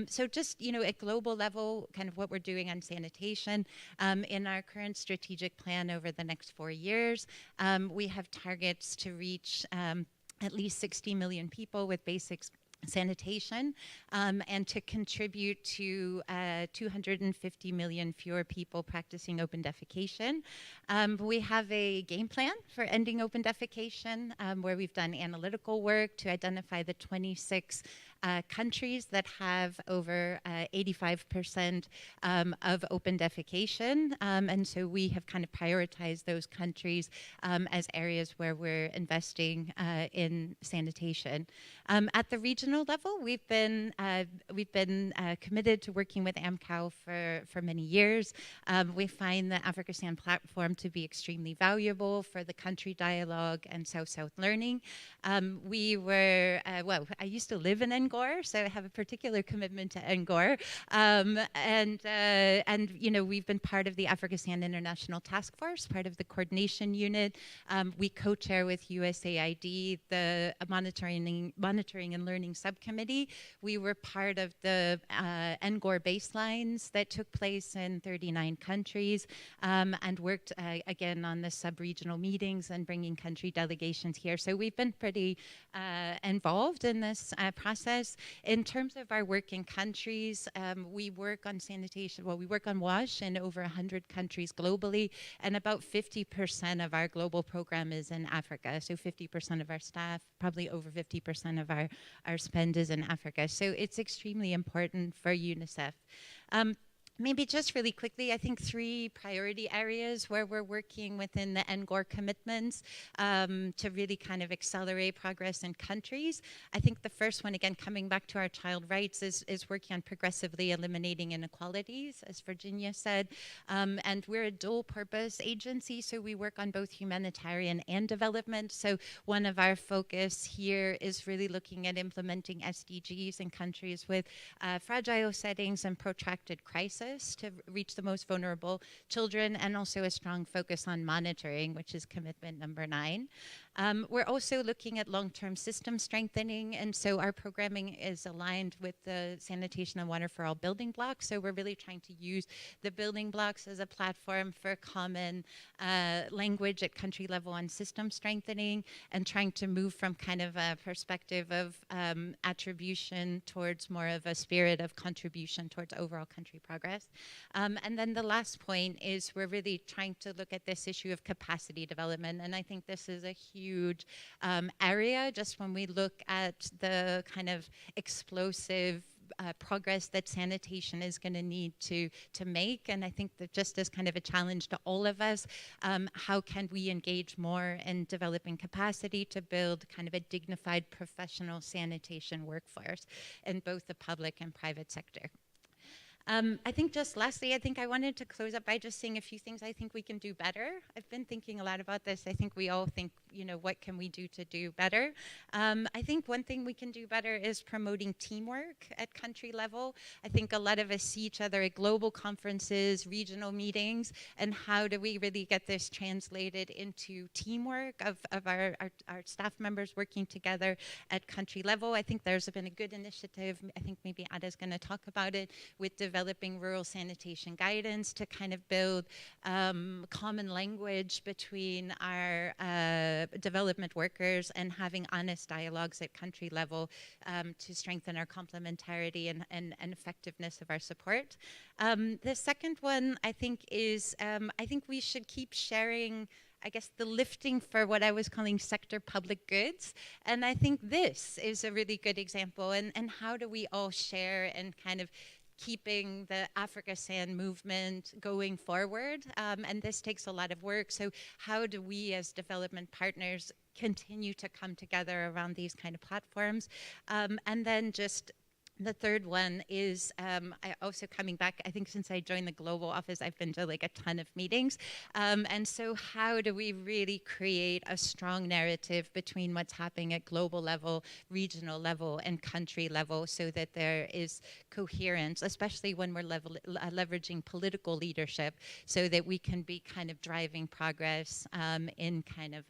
So just, at global level, kind of what we're doing on sanitation, in our current strategic plan over the next 4 years, we have targets to reach at least 60 million people with basic sanitation, and to contribute to 250 million fewer people practicing open defecation. We have a game plan for ending open defecation, where we've done analytical work to identify the 26 countries that have over 85% of open defecation. And so we have kind of prioritized those countries as areas where we're investing in sanitation. At the regional level, we've been committed to working with AMCAO for many years. We find the Africa-SAN platform to be extremely valuable for the country dialogue and South-South learning. I used to live in Angora, so I have a particular commitment to Angora. We've been part of the Africa-SAN International Task Force, part of the coordination unit. We co-chair with USAID the monitoring and learning subcommittee. We were part of the Angora baselines that took place in 39 countries, and worked again on the sub-regional meetings and bringing country delegations here. So we've been pretty involved in this process. In terms of our work in countries, we work on sanitation, we work on WASH in over 100 countries globally, and about 50% of our global program is in Africa. So 50% of our staff, probably over 50% of our spend is in Africa. So it's extremely important for UNICEF. Maybe just really quickly, I think 3 priority areas where we're working within the Angora commitments to really kind of accelerate progress in countries. I think the first one, again, coming back to our child rights, is working on progressively eliminating inequalities, as Virginia said. And we're a dual purpose agency, so we work on both humanitarian and development. So one of our focus here is really looking at implementing SDGs in countries with fragile settings and protracted crisis to reach the most vulnerable children, and also a strong focus on monitoring, which is commitment number 9. We're also looking at long-term system strengthening, and so our programming is aligned with the Sanitation and Water for All building blocks. So we're really trying to use the building blocks as a platform for common language at country level on system strengthening, and trying to move from kind of a perspective of attribution towards more of a spirit of contribution towards overall country progress. And then the last point is we're really trying to look at this issue of capacity development, and I think this is a huge area, just when we look at the kind of explosive progress that sanitation is going to need to make. And I think that just as kind of a challenge to all of us, how can we engage more in developing capacity to build kind of a dignified professional sanitation workforce in both the public and private sector. I think just lastly, I think I wanted to close up by just saying a few things I think we can do better. I've been thinking a lot about this. I think we all think, what can we do to do better? I think one thing we can do better is promoting teamwork at country level. I think a lot of us see each other at global conferences, regional meetings, and how do we really get this translated into teamwork of our staff members working together at country level? I think there's been a good initiative, I think maybe Ada's going to talk about it, with developing rural sanitation guidance to kind of build common language between our development workers, and having honest dialogues at country level to strengthen our complementarity and effectiveness of our support. The second one, I think, is I think we should keep sharing, I guess, the lifting for what I was calling sector public goods. And I think this is a really good example. And how do we all share and kind of keeping the Africa Sand movement going forward. And this takes a lot of work. So how do we as development partners continue to come together around these kind of platforms? And then just the third one is I also coming back, I think since I joined the global office, I've been to like a ton of meetings. And so how do we really create a strong narrative between what's happening at global level, regional level, and country level so that there is coherence, especially when we're leveraging political leadership so that we can be kind of driving progress in kind of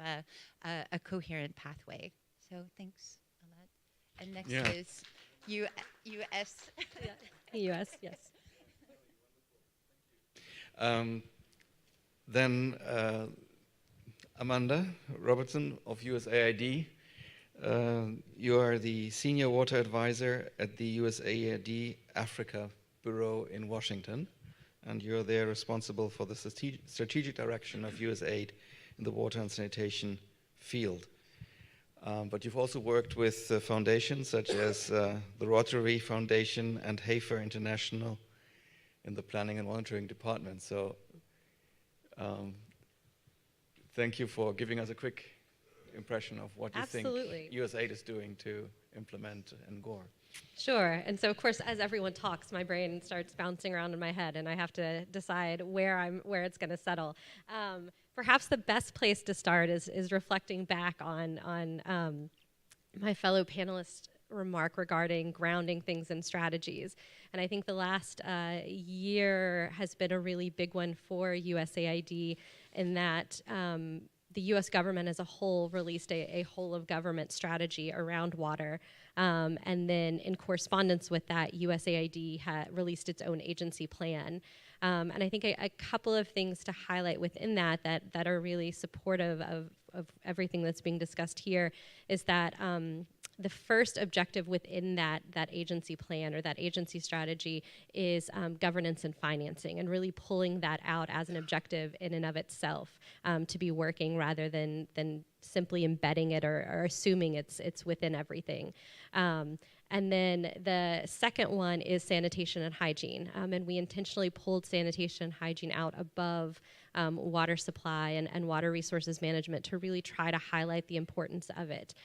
a coherent pathway. So thanks a lot. And next is U.S. U.S. Yes. Then Amanda Robertson of USAID. You are the Senior Water Advisor at the USAID Africa Bureau in Washington, and you're there responsible for the strategic direction of USAID in the water and sanitation field. But you've also worked with foundations such as the Rotary Foundation and Hafer International in the Planning and Monitoring Department. So thank you for giving us a quick impression of what you think USAID is doing to implement Angora. Sure. And so, of course, as everyone talks, my brain starts bouncing around in my head, and I have to decide where it's going to settle. Perhaps the best place to start is reflecting back on my fellow panelist remark regarding grounding things in strategies. And I think the last year has been a really big one for USAID in that the U.S. government as a whole released a whole of government strategy around water. And then in correspondence with that, USAID released its own agency plan. And I think a couple of things to highlight within that are really supportive of everything that's being discussed here is that the first objective within that agency plan or that agency strategy is governance and financing, and really pulling that out as an objective in and of itself to be working rather than simply embedding it or assuming it's within everything. And then the second one is sanitation and hygiene. And we intentionally pulled sanitation and hygiene out above water supply and water resources management to really try to highlight the importance of it,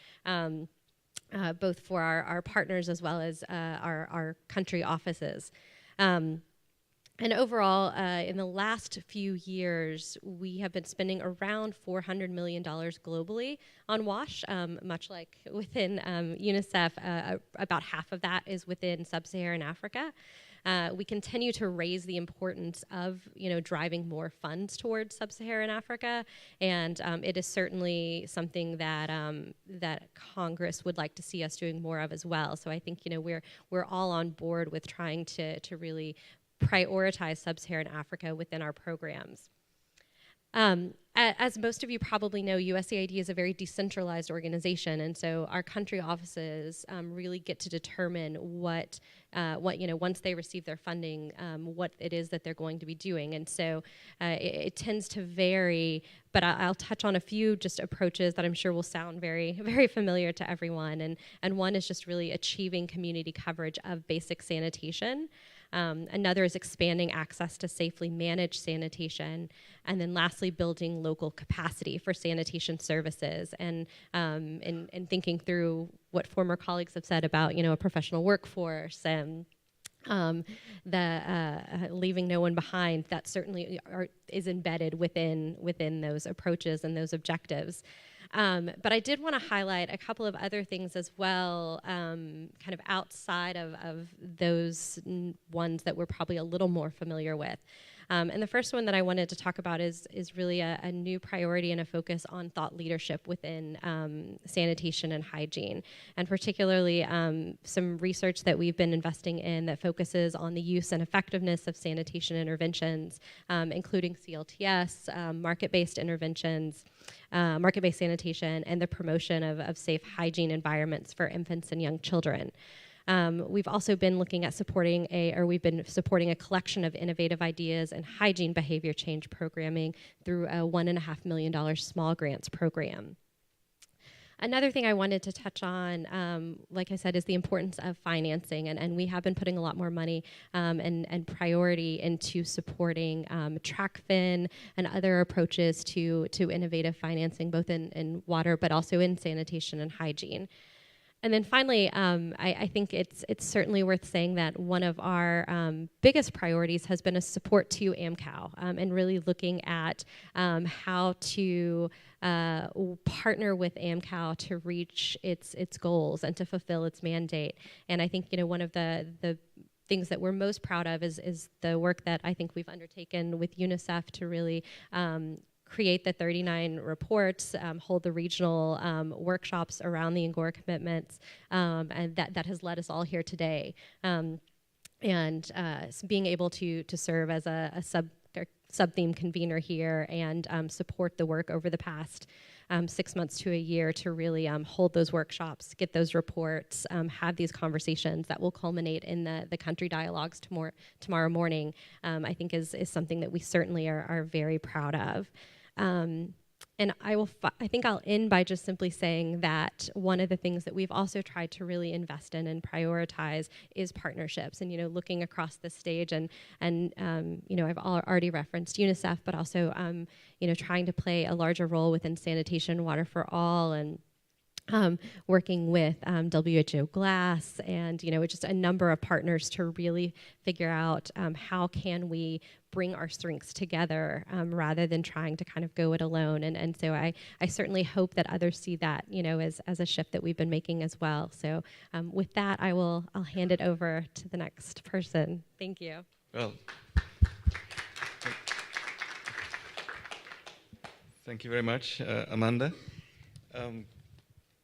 both for our partners as well as our country offices. And overall, in the last few years, we have been spending around $400 million globally on WASH, much like within UNICEF, about half of that is within sub-Saharan Africa. We continue to raise the importance of, driving more funds towards sub-Saharan Africa, and it is certainly something that that Congress would like to see us doing more of as well. So I think, we're all on board with trying to really prioritize sub-Saharan Africa within our programs. As most of you probably know, USAID is a very decentralized organization, and so our country offices really get to determine what once they receive their funding, what it is that they're going to be doing. And so it tends to vary, but I'll touch on a few just approaches that I'm sure will sound very, very familiar to everyone. And one is just really achieving community coverage of basic sanitation. Another is expanding access to safely managed sanitation. And then lastly, building local capacity for sanitation services and thinking through what former colleagues have said about, a professional workforce and leaving no one behind. That certainly is embedded within those approaches and those objectives. But I did want to highlight a couple of other things as well, kind of outside of those ones that we're probably a little more familiar with. And the first one that I wanted to talk about is really a new priority and a focus on thought leadership within sanitation and hygiene, and particularly some research that we've been investing in that focuses on the use and effectiveness of sanitation interventions, including CLTS, market-based interventions, market-based sanitation, and the promotion of safe hygiene environments for infants and young children. We've also been looking at supporting a collection of innovative ideas and hygiene behavior change programming through a $1.5 million small grants program. Another thing I wanted to touch on, like I said, is the importance of financing, and we have been putting a lot more money and priority into supporting TrackFin and other approaches to innovative financing, both in water, but also in sanitation and hygiene. And then finally, I think it's certainly worth saying that one of our biggest priorities has been a support to AmCal and really looking at how to partner with AmCal to reach its goals and to fulfill its mandate. And I think, you know, one of the things that we're most proud of is the work that I think we've undertaken with Unicef to really create the 39 reports, hold the regional workshops around the Angora commitments, and that has led us all here today. Being able to serve as a sub-theme convener here and support the work over the past 6 months to a year to really hold those workshops, get those reports, have these conversations that will culminate in the country dialogues tomorrow morning, I think is something that we certainly are very proud of. And I think I'll end by just simply saying that one of the things that we've also tried to really invest in and prioritize is partnerships. And, you know, looking across the stage and you know, I've already referenced UNICEF, but also, you know, trying to play a larger role within sanitation, water for all, and working with WHO Glass and, you know, just a number of partners to really figure out how can we bring our strengths together rather than trying to kind of go it alone. And so I certainly hope that others see that, you know, as a shift that we've been making as well. So with that, I'll hand it over to the next person. Thank you. Well, thank you very much, Amanda.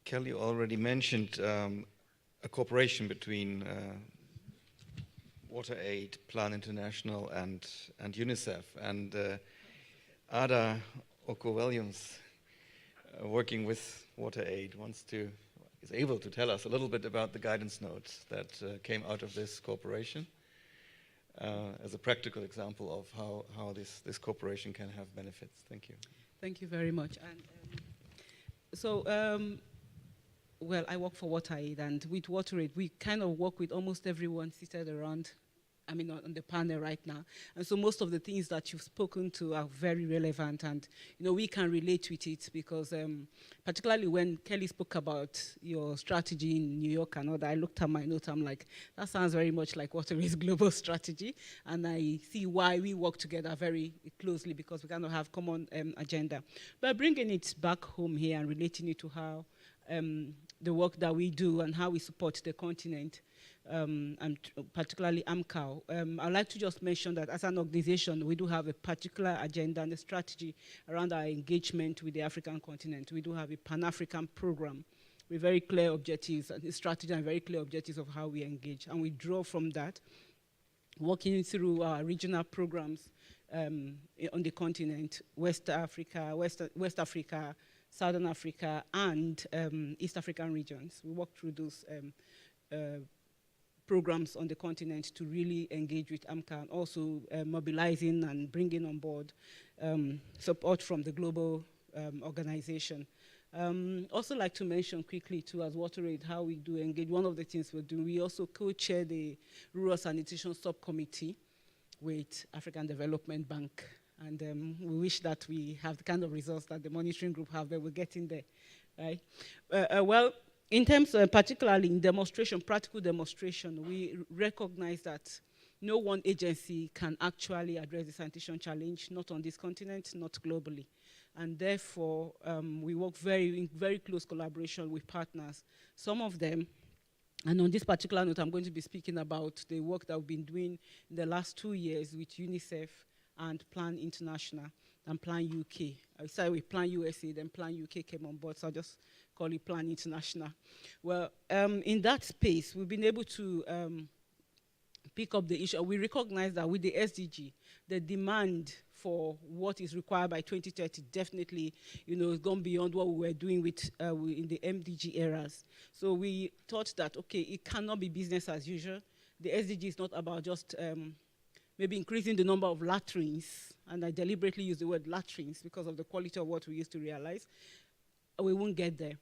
Kelly already mentioned a cooperation between WaterAid, Plan International, and UNICEF. And Ada Oko-Williams, working with WaterAid, is able to tell us a little bit about the guidance notes that came out of this cooperation as a practical example of how this cooperation can have benefits. Thank you. Thank you very much. And well, I work for WaterAid, and with WaterAid, we kind of work with almost everyone seated around, I mean, on the panel right now. And so most of the things that you've spoken to are very relevant, and, you know, we can relate with it because particularly when Kelly spoke about your strategy in New York and all that, I looked at my notes, I'm like, that sounds very much like WaterAid's global strategy, and I see why we work together very closely because we kind of have common agenda. But bringing it back home here and relating it to how the work that we do and how we support the continent, and particularly AmCal. I'd like to just mention that as an organization, we do have a particular agenda and a strategy around our engagement with the African continent. We do have a Pan-African program with very clear objectives, and a strategy and very clear objectives of how we engage. And we draw from that, working through our regional programs on the continent, West Africa, Southern Africa, and East African regions. We work through those programs on the continent to really engage with AmCal, and also mobilizing and bringing on board support from the global organization. Also like to mention quickly too, as WaterAid, how we do engage. One of the things we do, we also co-chair the Rural Sanitation Subcommittee with African Development Bank. And we wish that we have the kind of results that the monitoring group have, but we're getting there, right? Well, in terms of particularly in demonstration, practical demonstration, we recognize that no one agency can actually address the sanitation challenge, not on this continent, not globally. And therefore, we work in very close collaboration with partners. Some of them, and on this particular note, I'm going to be speaking about the work that we've been doing in the last 2 years with UNICEF and Plan International and Plan UK. I started with Plan USA, then Plan UK came on board, so I'll just call it Plan International. Well, in that space, we've been able to pick up the issue. We recognize that with the SDG, the demand for what is required by 2030 definitely, you know, has gone beyond what we were doing with in the MDG eras. So we thought that, okay, it cannot be business as usual. The SDG is not about just maybe increasing the number of latrines, and I deliberately use the word latrines because of the quality of what we used to realize. We won't get there.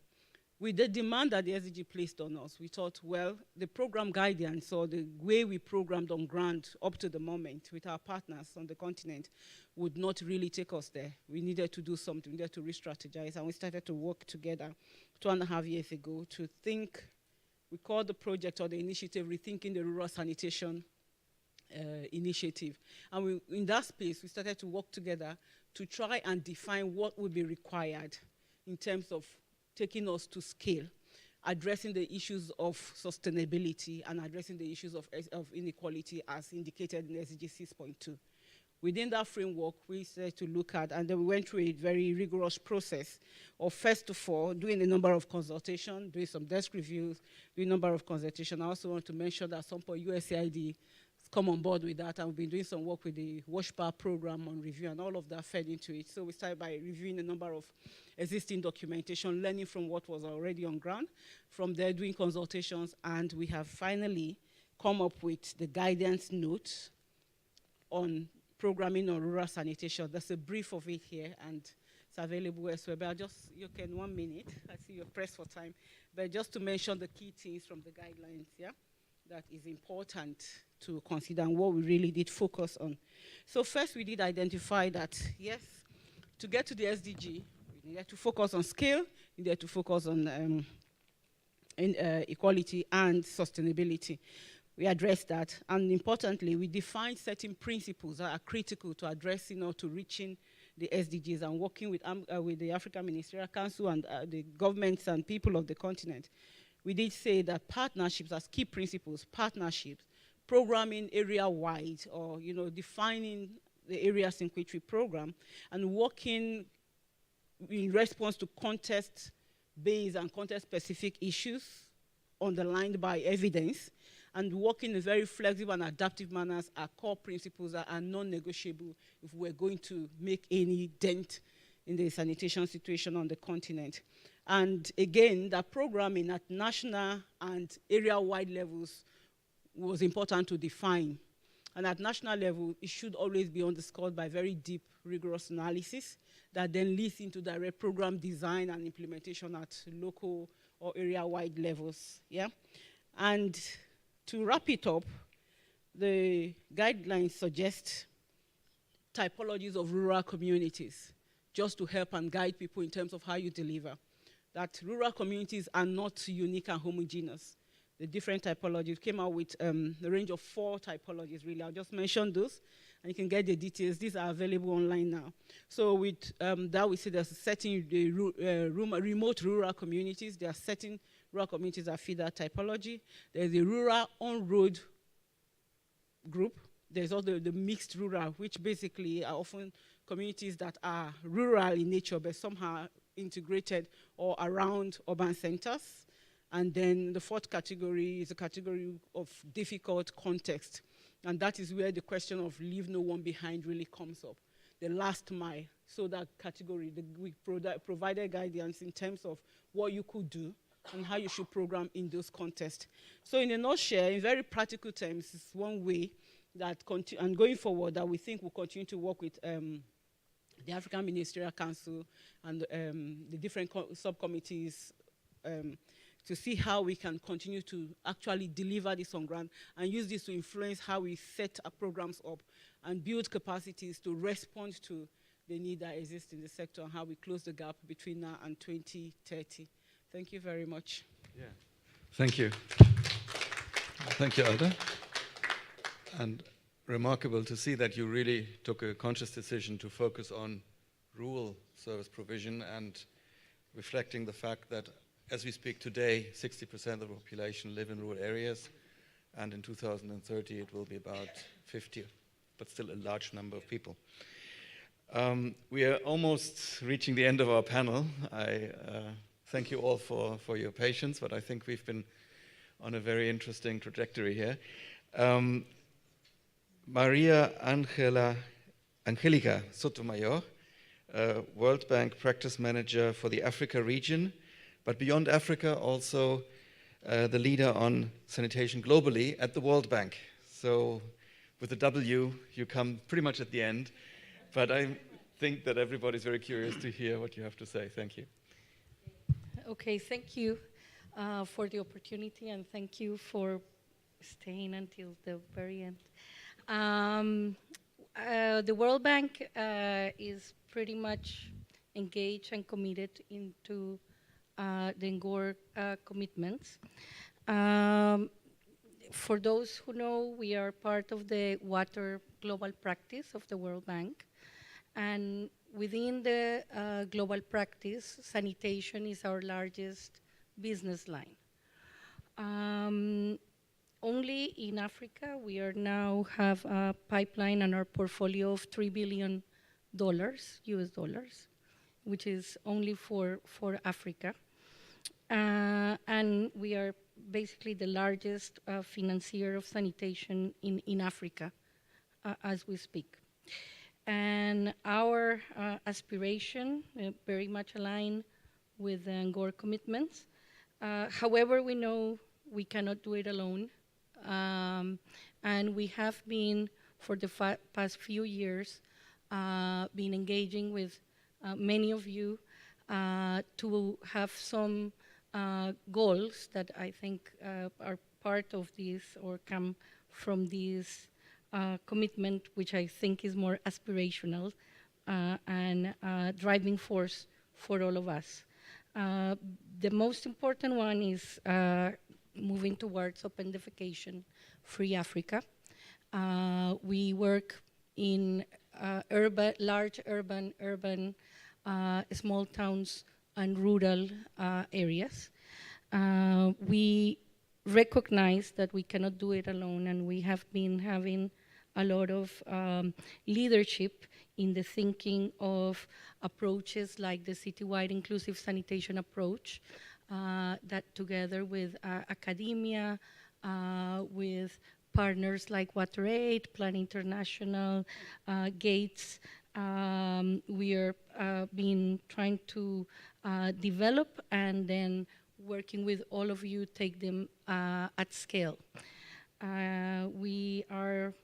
with the demand that the SDG placed on us, we thought, well, the program guidance or the way we programmed on ground up to the moment with our partners on the continent would not really take us there. We needed to do something, we needed to re-strategize, and we started to work together 2.5 years ago to think. We called the project or the initiative Rethinking the Rural Sanitation Initiative. And in that space, we started to work together to try and define what would be required in terms of taking us to scale, addressing the issues of sustainability and addressing the issues of inequality as indicated in SDG 6.2. Within that framework, we started to look at, and then we went through a very rigorous process of, first of all, doing a number of consultations, doing some desk reviews, doing a number of consultations. I also want to mention that at some point USAID come on board with that, and we've been doing some work with the Wash Power program on review, and all of that fed into it. So we started by reviewing a number of existing documentation, learning from what was already on ground, from there doing consultations, and we have finally come up with the guidance note on programming on rural sanitation. There's a brief of it here, and it's available elsewhere, but I'll just, you can 1 minute, I see you're pressed for time, but just to mention the key things from the guidelines, yeah, that is important to consider and what we really did focus on. So first we did identify that, yes, to get to the SDG, we needed to focus on scale, we needed to focus on equality and sustainability. We addressed that, and importantly, we defined certain principles that are critical to addressing or to reaching the SDGs, and working with the African Ministerial Council and the governments and people of the continent. We did say that partnerships as key principles, partnerships, programming area-wide, or defining the areas in which we program, and working in response to context-based and context-specific issues underlined by evidence, and working in very flexible and adaptive manners are core principles that are non-negotiable if we're going to make any dent in the sanitation situation on the continent. And again, that programming at national and area-wide levels was important to define. And at national level, it should always be underscored by very deep, rigorous analysis that then leads into direct program design and implementation at local or area-wide levels, yeah? And to wrap it up, the guidelines suggest typologies of rural communities, just to help and guide people in terms of how you deliver. That rural communities are not unique and homogeneous. The different typologies came out with a range of 4 typologies, really. I'll just mention those, and you can get the details. These are available online now. So with that, we see there's certain remote rural communities. There are certain rural communities that fit that typology. There's a rural on-road group. There's also the mixed rural, which basically are often communities that are rural in nature, but somehow integrated or around urban centers. And then the 4th category is a category of difficult context. And that is where the question of leave no one behind really comes up. The last mile. So that category, we provided guidance in terms of what you could do and how you should program in those contexts. So in a nutshell, in very practical terms, it's one way that, and going forward, that we think we'll continue to work with the African Ministerial Council and the different subcommittees to see how we can continue to actually deliver this on ground and use this to influence how we set our programs up and build capacities to respond to the need that exists in the sector and how we close the gap between now and 2030. Thank you very much. Yeah. Thank you. Thank you, Alda. And remarkable to see that you really took a conscious decision to focus on rural service provision and reflecting the fact that as we speak today, 60% of the population live in rural areas, and in 2030 it will be about 50, but still a large number of people. We are almost reaching the end of our panel. I thank you all for your patience, but I think we've been on a very interesting trajectory here. Maria Angelica Sotomayor, World Bank Practice Manager for the Africa region, but beyond Africa, also the leader on sanitation globally at the World Bank. So with the W, you come pretty much at the end, but I think that everybody's very curious to hear what you have to say. Thank you. Okay, thank you for the opportunity, and thank you for staying until the very end. The World Bank is pretty much engaged and committed into the Angora commitments. For those who know, we are part of the water global practice of the World Bank. And within the global practice, sanitation is our largest business line. Only in Africa, we are now have a pipeline and our portfolio of $3 billion, US dollars, which is only for Africa. And we are basically the largest financier of sanitation in Africa as we speak. And our aspiration very much aligned with the Angora commitments. However, we know we cannot do it alone. And we have been, for the past few years, been engaging with many of you to have some goals that I think are part of this or come from this commitment, which I think is more aspirational and driving force for all of us. The most important one is moving towards open defecation free Africa. We work in large urban, small towns and rural areas. We recognize that we cannot do it alone, and we have been having a lot of leadership in the thinking of approaches like the citywide inclusive sanitation approach, that together with academia, with partners like WaterAid, Plan International, Gates, we are been trying to develop and then working with all of you take them at scale. We are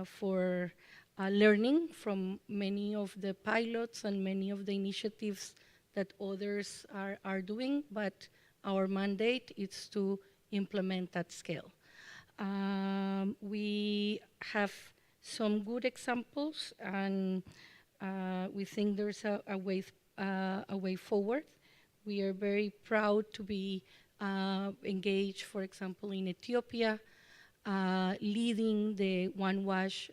for learning from many of the pilots and many of the initiatives that others are doing, but our mandate is to implement at scale. We have some good examples, and we think there's a way forward. We are very proud to be engaged, for example, in Ethiopia, leading the One Wash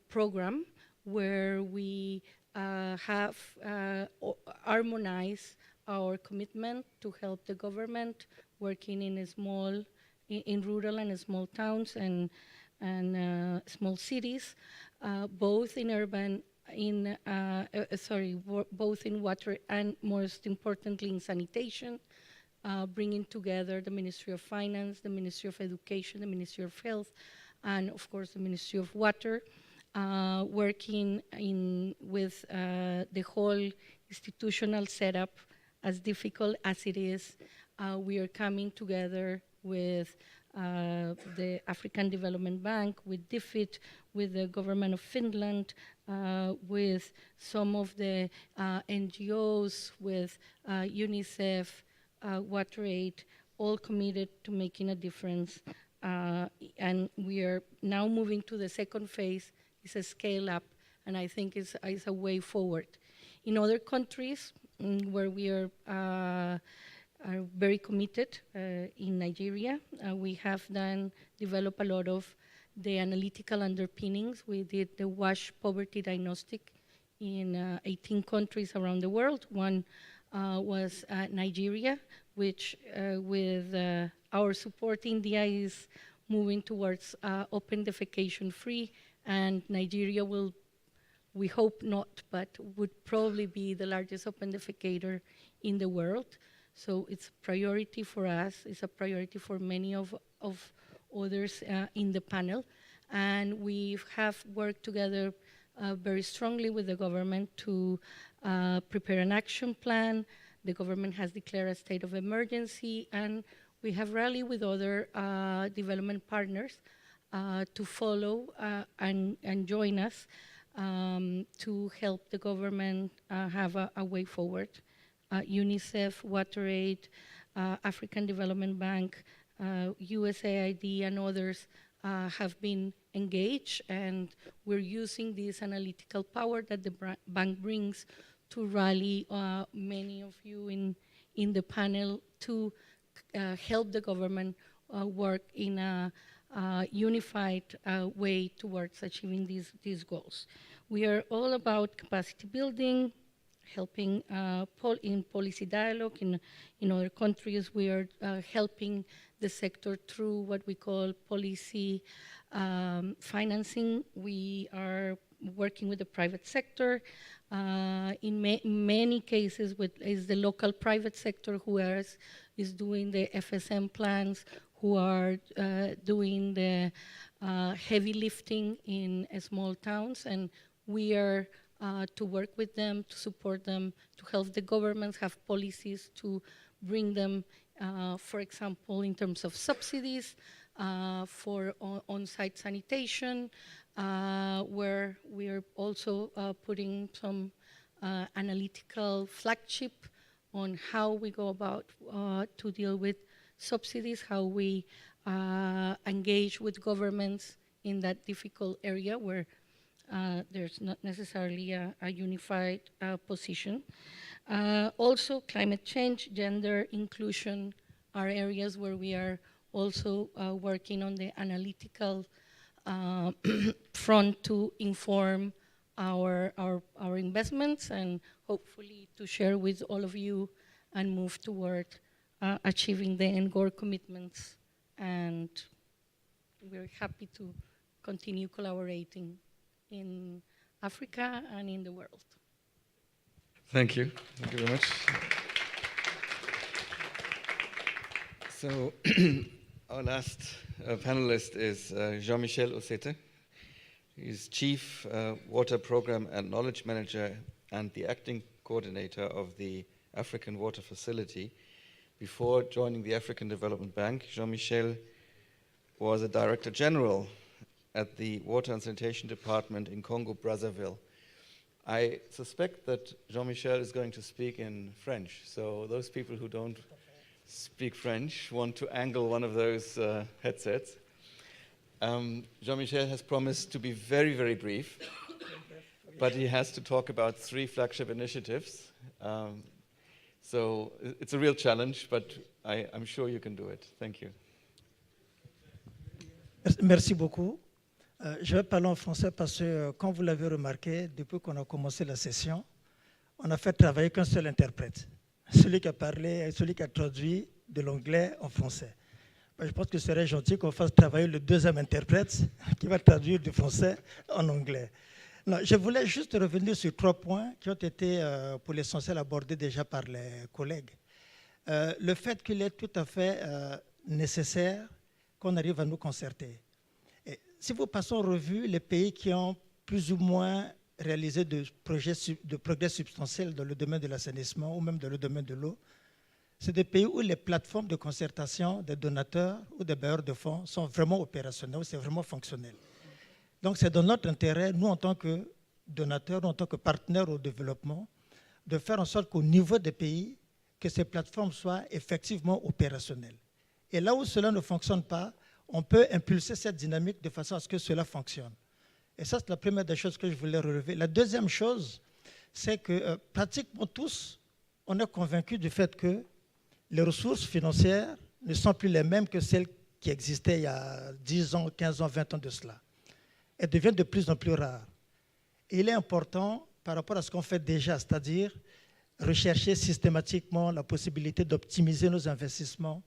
program, where we have harmonized our commitment to help the government working in rural and small towns and small cities, both in urban, both in water and most importantly in sanitation, bringing together the Ministry of Finance, the Ministry of Education, the Ministry of Health, and of course the Ministry of Water, working with the whole institutional setup. As difficult as it is, we are coming together with the African Development Bank, with DFID, with the government of Finland, with some of the NGOs, with Unicef, WaterAid, all committed to making a difference. And we are now moving to the second phase. It's a scale up, and I think it's a way forward. In other countries where we are very committed, in Nigeria, we have developed a lot of the analytical underpinnings. We did the WASH poverty diagnostic in 18 countries around the world. One was Nigeria, which with our support, India is moving towards open defecation free, and Nigeria will, we hope not, but would probably be the largest open defecator in the world. So it's a priority for us, it's a priority for many of others in the panel. And we have worked together very strongly with the government to prepare an action plan. The government has declared a state of emergency, and we have rallied with other development partners to follow and join us to help the government have a way forward. UNICEF, WaterAid, African Development Bank, USAID, and others have been engaged, and we're using this analytical power that the bank brings to rally many of you in the panel to help the government work in a unified way towards achieving these goals. We are all about capacity building, helping in policy dialogue. In other countries, we are helping the sector through what we call policy financing. We are working with the private sector. In many cases, is the local private sector who is doing the FSM plans, who are doing the heavy lifting in small towns, and we are to work with them, to support them, to help the governments have policies to bring them, for example, in terms of subsidies for on-site sanitation, where we are also putting some analytical flagship on how we go about to deal with subsidies, how we engage with governments in that difficult area where there's not necessarily a unified position. Also, climate change, gender inclusion are areas where we are also working on the analytical front to inform our investments, and hopefully to share with all of you and move toward achieving the Angora commitments. And we're happy to continue collaborating in Africa and in the world. Thank you. Thank you very much. So our last panelist is Jean-Michel Aceite. He's Chief Water Program and Knowledge Manager and the Acting Coordinator of the African Water Facility. Before joining the African Development Bank, Jean-Michel was a Director General at the Water and Sanitation Department in Congo-Brazzaville. I suspect that Jean-Michel is going to speak in French, so those people who don't speak French want to angle one of those headsets. Jean-Michel has promised to be very, very brief, but he has to talk about 3 flagship initiatives. So it's a real challenge, but I'm sure you can do it. Thank you. Merci beaucoup. Je vais parler en français parce que, comme vous l'avez remarqué, depuis qu'on a commencé la session, on a fait travailler qu'un seul interprète. Celui qui a parlé, celui qui a traduit de l'anglais en français. Je pense que ce serait gentil qu'on fasse travailler le deuxième interprète qui va traduire du français en anglais. Non, je voulais juste revenir sur 3 points qui ont été, pour l'essentiel, abordés déjà par les collègues. Le fait qu'il est tout à fait nécessaire qu'on arrive à nous concerter. Et si vous passez en revue les pays qui ont plus ou moins réalisé de progrès substantiels dans le domaine de l'assainissement ou même dans le domaine de l'eau, c'est des pays où les plateformes de concertation des donateurs ou des bailleurs de fonds sont vraiment opérationnelles, c'est vraiment fonctionnel. Donc c'est dans notre intérêt, nous en tant que donateurs, en tant que partenaires au développement, de faire en sorte qu'au niveau des pays, que ces plateformes soient effectivement opérationnelles. Et là où cela ne fonctionne pas, on peut impulser cette dynamique de façon à ce que cela fonctionne. Et ça, c'est la première des choses que je voulais relever. La deuxième chose, c'est que pratiquement tous, on est convaincus du fait que les ressources financières ne sont plus les mêmes que celles qui existaient il y a 10 ans, 15 ans, 20 ans de cela. Elles deviennent de plus en plus rares. Et il est important, par rapport à ce qu'on fait déjà, c'est-à-dire rechercher systématiquement la possibilité d'optimiser nos investissements,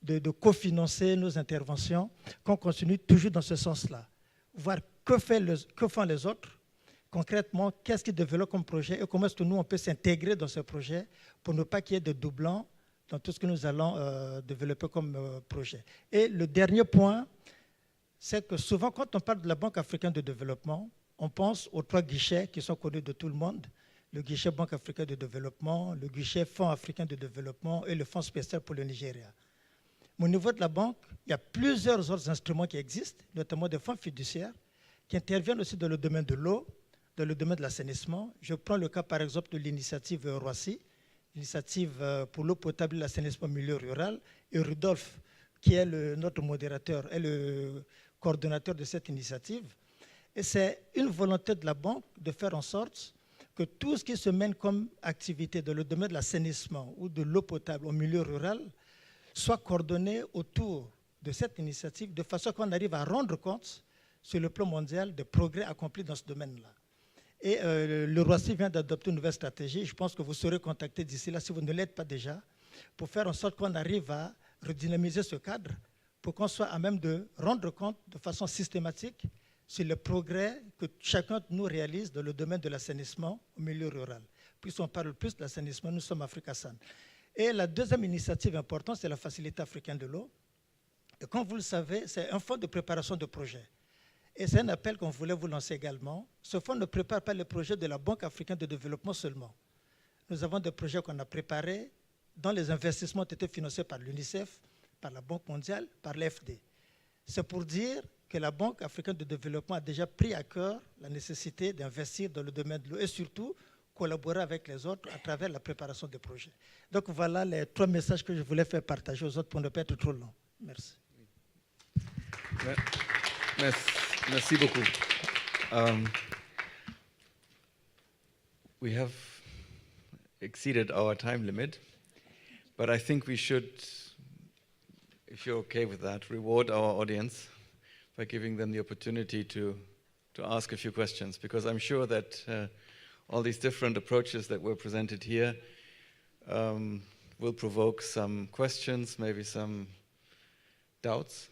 de cofinancer nos interventions, qu'on continue toujours dans ce sens-là. Voir que font les autres, concrètement, qu'est-ce qu'ils développent comme projet et comment est-ce que nous, on peut s'intégrer dans ce projet pour ne pas qu'il y ait de doublons dans tout ce que nous allons développer comme projet. Et le dernier point, c'est que souvent, quand on parle de la Banque africaine de développement, on pense aux 3 guichets qui sont connus de tout le monde, le guichet Banque africaine de développement, le guichet Fonds africain de développement et le Fonds spécial pour le Nigeria. Mais au niveau de la banque, il y a plusieurs autres instruments qui existent, notamment des fonds fiduciaires, qui interviennent aussi dans le domaine de l'eau, dans le domaine de l'assainissement. Je prends le cas, par exemple, de l'initiative Roissy, l'initiative pour l'eau potable et l'assainissement milieu rural, et Rudolph, qui est notre modérateur, est le coordonnateur de cette initiative. Et c'est une volonté de la banque de faire en sorte que tout ce qui se mène comme activité dans le domaine de l'assainissement ou de l'eau potable au milieu rural soit coordonné autour de cette initiative de façon qu'on arrive à rendre compte sur le plan mondial des progrès accomplis dans ce domaine-là. Et le Roissy vient d'adopter une nouvelle stratégie. Je pense que vous serez contacté d'ici là, si vous ne l'êtes pas déjà, pour faire en sorte qu'on arrive à redynamiser ce cadre pour qu'on soit à même de rendre compte de façon systématique sur le progrès que chacun de nous réalise dans le domaine de l'assainissement au milieu rural. Puisqu'on parle plus de l'assainissement, nous sommes Africa-San. Et la deuxième initiative importante, c'est la Facilité africaine de l'eau. Et comme vous le savez, c'est un fonds de préparation de projets. Et c'est un appel qu'on voulait vous lancer également. Ce fonds ne prépare pas les projets de la Banque africaine de développement seulement. Nous avons des projets qu'on a préparés dont les investissements ont été financés par l'Unicef, par la Banque mondiale, par l'AFD. C'est pour dire que la Banque africaine de développement a déjà pris à cœur la nécessité d'investir dans le domaine de l'eau et surtout collaborer avec les autres à travers la préparation des projets. Donc voilà les 3 messages que je voulais faire partager aux autres pour ne pas être trop long. Merci. Merci beaucoup. We have exceeded our time limit, but I think we should, if you're okay with that, reward our audience by giving them the opportunity to ask a few questions, because I'm sure that all these different approaches that were presented here will provoke some questions, maybe some doubts.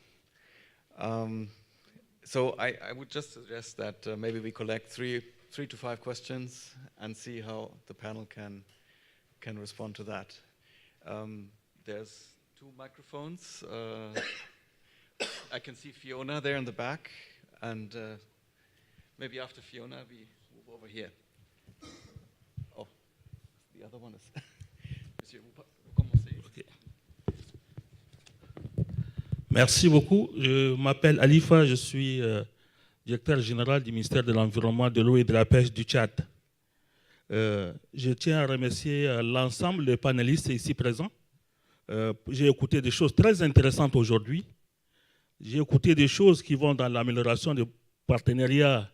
So I would just suggest that maybe we collect three to 5 questions and see how the panel can respond to that. There's 2 microphones. I can see Fiona there in the back, and maybe after Fiona we move over here. Oh, the other one is... Monsieur, vous commencez. Okay. Merci beaucoup. Je m'appelle Alifa, je suis directeur général du ministère de l'Environnement, de l'eau et de la pêche du Tchad. Je tiens à remercier l'ensemble des panélistes ici présents. J'ai écouté des choses très intéressantes aujourd'hui. J'ai écouté des choses qui vont dans l'amélioration des partenariats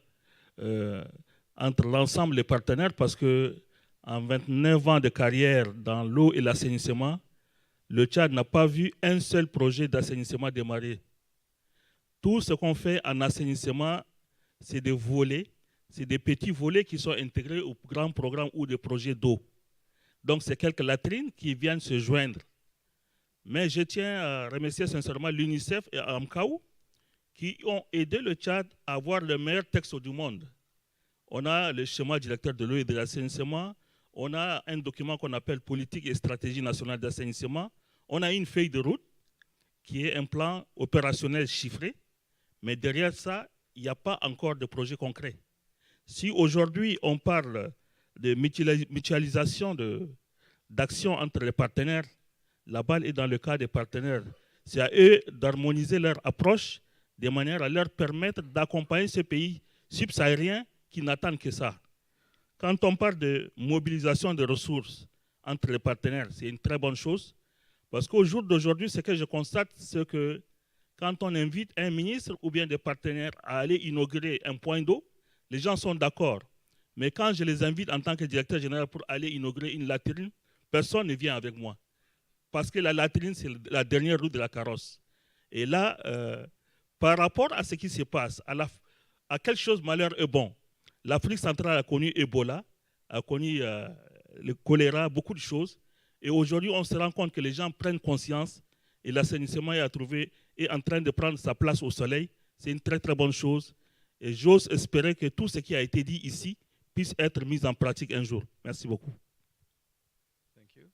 entre l'ensemble des partenaires, parce qu'en 29 ans de carrière dans l'eau et l'assainissement, le Tchad n'a pas vu un seul projet d'assainissement démarrer. Tout ce qu'on fait en assainissement, c'est des volets, c'est des petits volets qui sont intégrés au grand programme ou des projets d'eau. Donc, c'est quelques latrines qui viennent se joindre. Mais je tiens à remercier sincèrement l'Unicef et Amkaou qui ont aidé le Tchad à avoir le meilleur texte du monde. On a le schéma directeur de l'eau et de l'assainissement, on a un document qu'on appelle Politique et stratégie nationale d'assainissement, on a une feuille de route qui est un plan opérationnel chiffré, mais derrière ça, il n'y a pas encore de projet concret. Si aujourd'hui on parle de mutualisation d'actions entre les partenaires, la balle est dans le cas des partenaires. C'est à eux d'harmoniser leur approche de manière à leur permettre d'accompagner ces pays subsahariens qui n'attendent que ça. Quand on parle de mobilisation de ressources entre les partenaires, c'est une très bonne chose. Parce qu'au jour d'aujourd'hui, ce que je constate, c'est que quand on invite un ministre ou bien des partenaires à aller inaugurer un point d'eau, les gens sont d'accord. Mais quand je les invite en tant que directeur général pour aller inaugurer une latrine, personne ne vient avec moi. Parce que la latrine, c'est la dernière roue de la carrosse. Et là, par rapport à ce qui se passe, à quelle chose malheur est bon. L'Afrique centrale a connu Ebola, a connu le choléra, beaucoup de choses. Et aujourd'hui, on se rend compte que les gens prennent conscience et l'assainissement est en train de prendre sa place au soleil. C'est une très très bonne chose. Et j'ose espérer que tout ce qui a été dit ici puisse être mis en pratique un jour. Merci beaucoup. Thank you.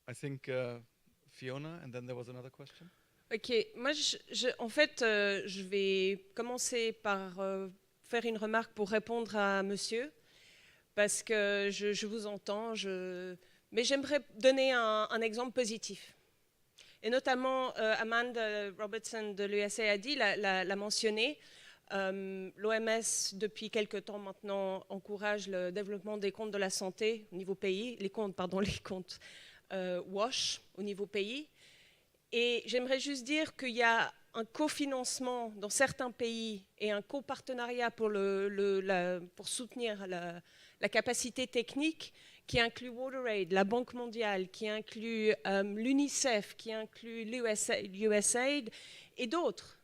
I think Fiona, and then there was another question. Ok, moi en fait, je vais commencer par faire une remarque pour répondre à monsieur, parce que je vous entends, mais j'aimerais donner un exemple positif. Et notamment, Amanda Robertson de l'USAID l'a mentionné, L'OMS, depuis quelque temps maintenant, encourage le développement des comptes de la santé au niveau pays, les comptes WASH au niveau pays. Et j'aimerais juste dire qu'il y a un cofinancement dans certains pays et un copartenariat pour soutenir la capacité technique qui inclut WaterAid, la Banque mondiale, qui inclut l'Unicef, qui inclut l'USAID et d'autres.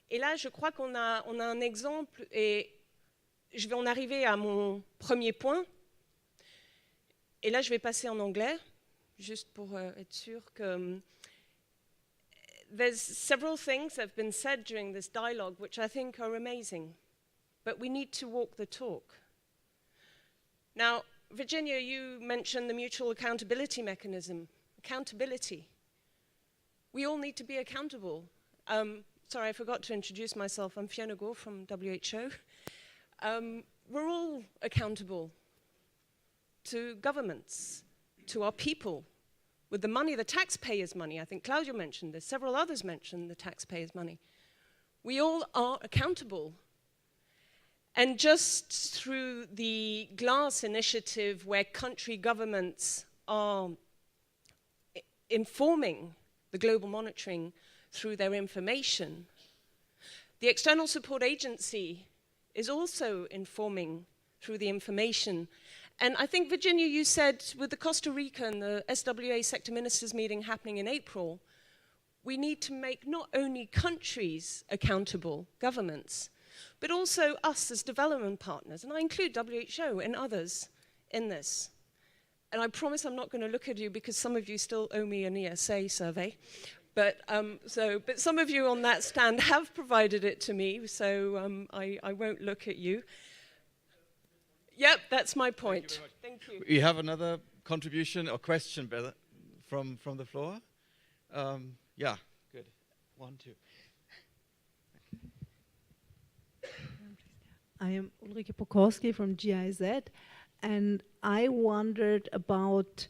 Et là, je crois qu'on a un exemple, et je vais en arriver à mon premier point. Et là, je vais passer en anglais, juste pour être sûr que... There's several things that have been said during this dialogue which I think are amazing, but we need to walk the talk. Now, Virginia, you mentioned the mutual accountability mechanism. Accountability. We all need to be accountable. Sorry, I forgot to introduce myself. I'm Fiona Gore from WHO. We're all accountable to governments, to our people, with the money, the taxpayers' money. I think Claudio mentioned this. Several others mentioned the taxpayers' money. We all are accountable. And just through the GLASS initiative, where country governments are informing the global monitoring through their information, the External Support Agency is also informing through the information. And I think, Virginia, you said with the Costa Rica and the SWA Sector Ministers meeting happening in April, we need to make not only countries accountable, governments, but also us as development partners. And I include WHO and others in this. And I promise I'm not going to look at you because some of you still owe me an ESA survey. But some of you on that stand have provided it to me, so I won't look at you. Yep, that's my point. Thank you. We have another contribution or question from the floor. Yeah, good. 1, 2. I am Ulrike Pokorski from GIZ, and I wondered about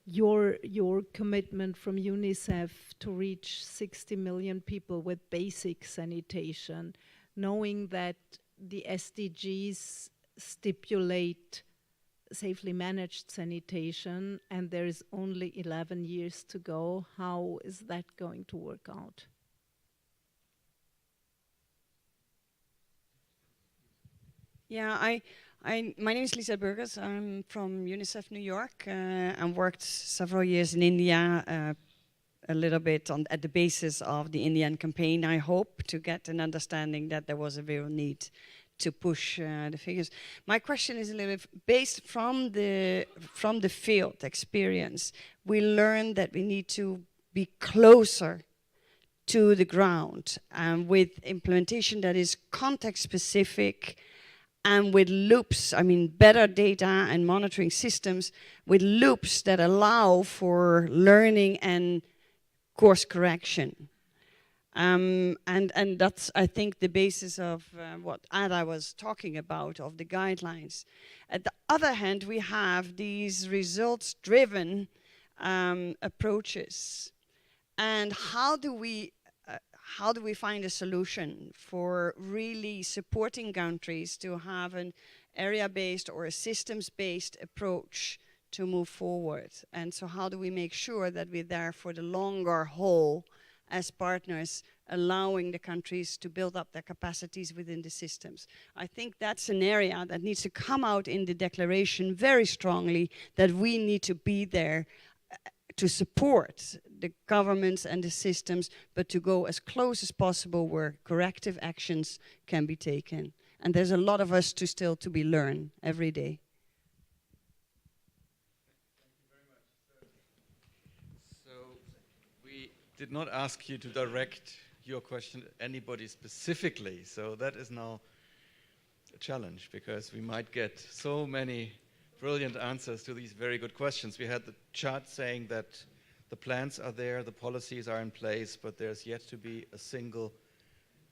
your commitment from UNICEF to reach 60 million people with basic sanitation, knowing that the SDGs stipulate safely managed sanitation and there is only 11 years to go. How is that going to work out? Yeah, my name is Lisa Burgers. I'm from UNICEF New York and worked several years in India, a little bit at the basis of the Indian campaign. I hope to get an understanding that there was a real need to push the figures. My question is a little bit based from the field experience. We learned that we need to be closer to the ground with implementation that is context specific, and with loops, I mean better data and monitoring systems with loops that allow for learning and course correction. And that's, I think, the basis of what Ada was talking about, of the guidelines. At the other hand, we have these results-driven approaches. And how do we find a solution for really supporting countries to have an area-based or a systems-based approach to move forward? And so how do we make sure that we're there for the longer haul as partners, allowing the countries to build up their capacities within the systems? I think that's an area that needs to come out in the declaration very strongly, that we need to be there to support the governments and the systems, but to go as close as possible where corrective actions can be taken. And there's a lot of us still to be learned every day. So we did not ask you to direct your question to anybody specifically, so that is now a challenge, because we might get so many brilliant answers to these very good questions. We had the chart saying that the plans are there, the policies are in place, but there's yet to be a single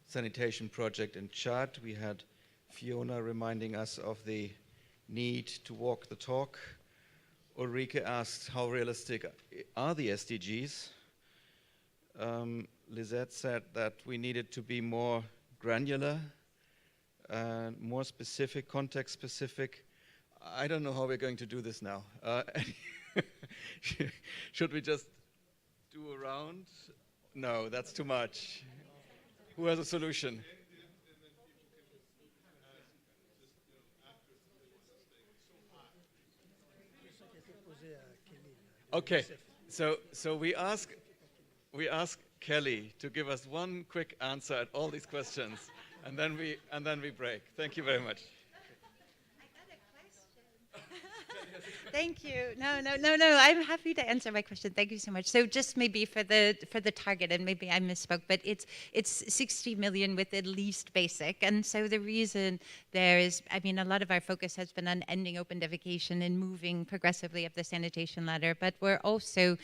sanitation project in Chad. We had Fiona reminding us of the need to walk the talk. Ulrike asked how realistic are the SDGs. Lisette said that we needed to be more granular, more specific, context specific. I don't know how we're going to do this now. Should we just do a round? No, that's too much. Who has a solution? Okay, so we ask Kelly to give us one quick answer at all these questions, and then we break. Thank you very much. Thank you. No. I'm happy to answer my question. Thank you so much. So just maybe for the target, and maybe I misspoke, but it's 60 million with at least basic. And so the reason there is, I mean, a lot of our focus has been on ending open defecation and moving progressively up the sanitation ladder, but we're also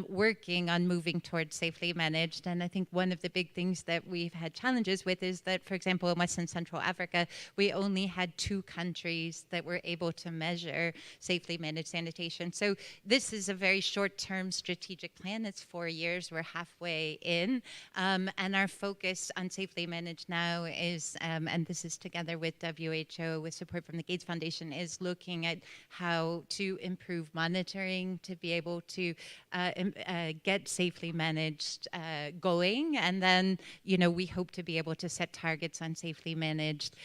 working on moving towards safely managed. And I think one of the big things that we've had challenges with is that, for example, in West and Central Africa, we only had 2 countries that were able to measure safely managed sanitation. So this is a very short-term strategic plan. It's 4 years. We're halfway in. And our focus on safely managed now is, and this is together with WHO, with support from the Gates Foundation, is looking at how to improve monitoring to be able to get safely managed going. And then, we hope to be able to set targets on safely managed,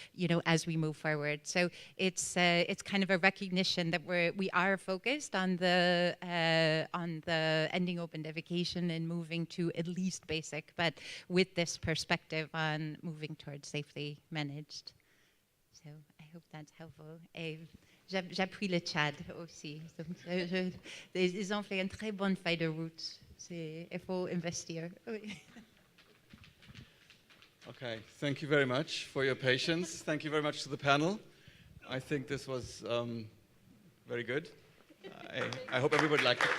as we move forward. So it's kind of a recognition that we are focused on the ending open defecation and moving to at least basic, but with this perspective on moving towards safely managed. So I hope that's helpful. J'appuie le Tchad aussi. Donc, ils ont fait une très bonne feuille de route. Il faut investir. Okay, thank you very much for your patience. Thank you very much to the panel. I think this was very good. I hope everybody liked it.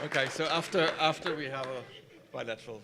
Okay, so after we have a bilateral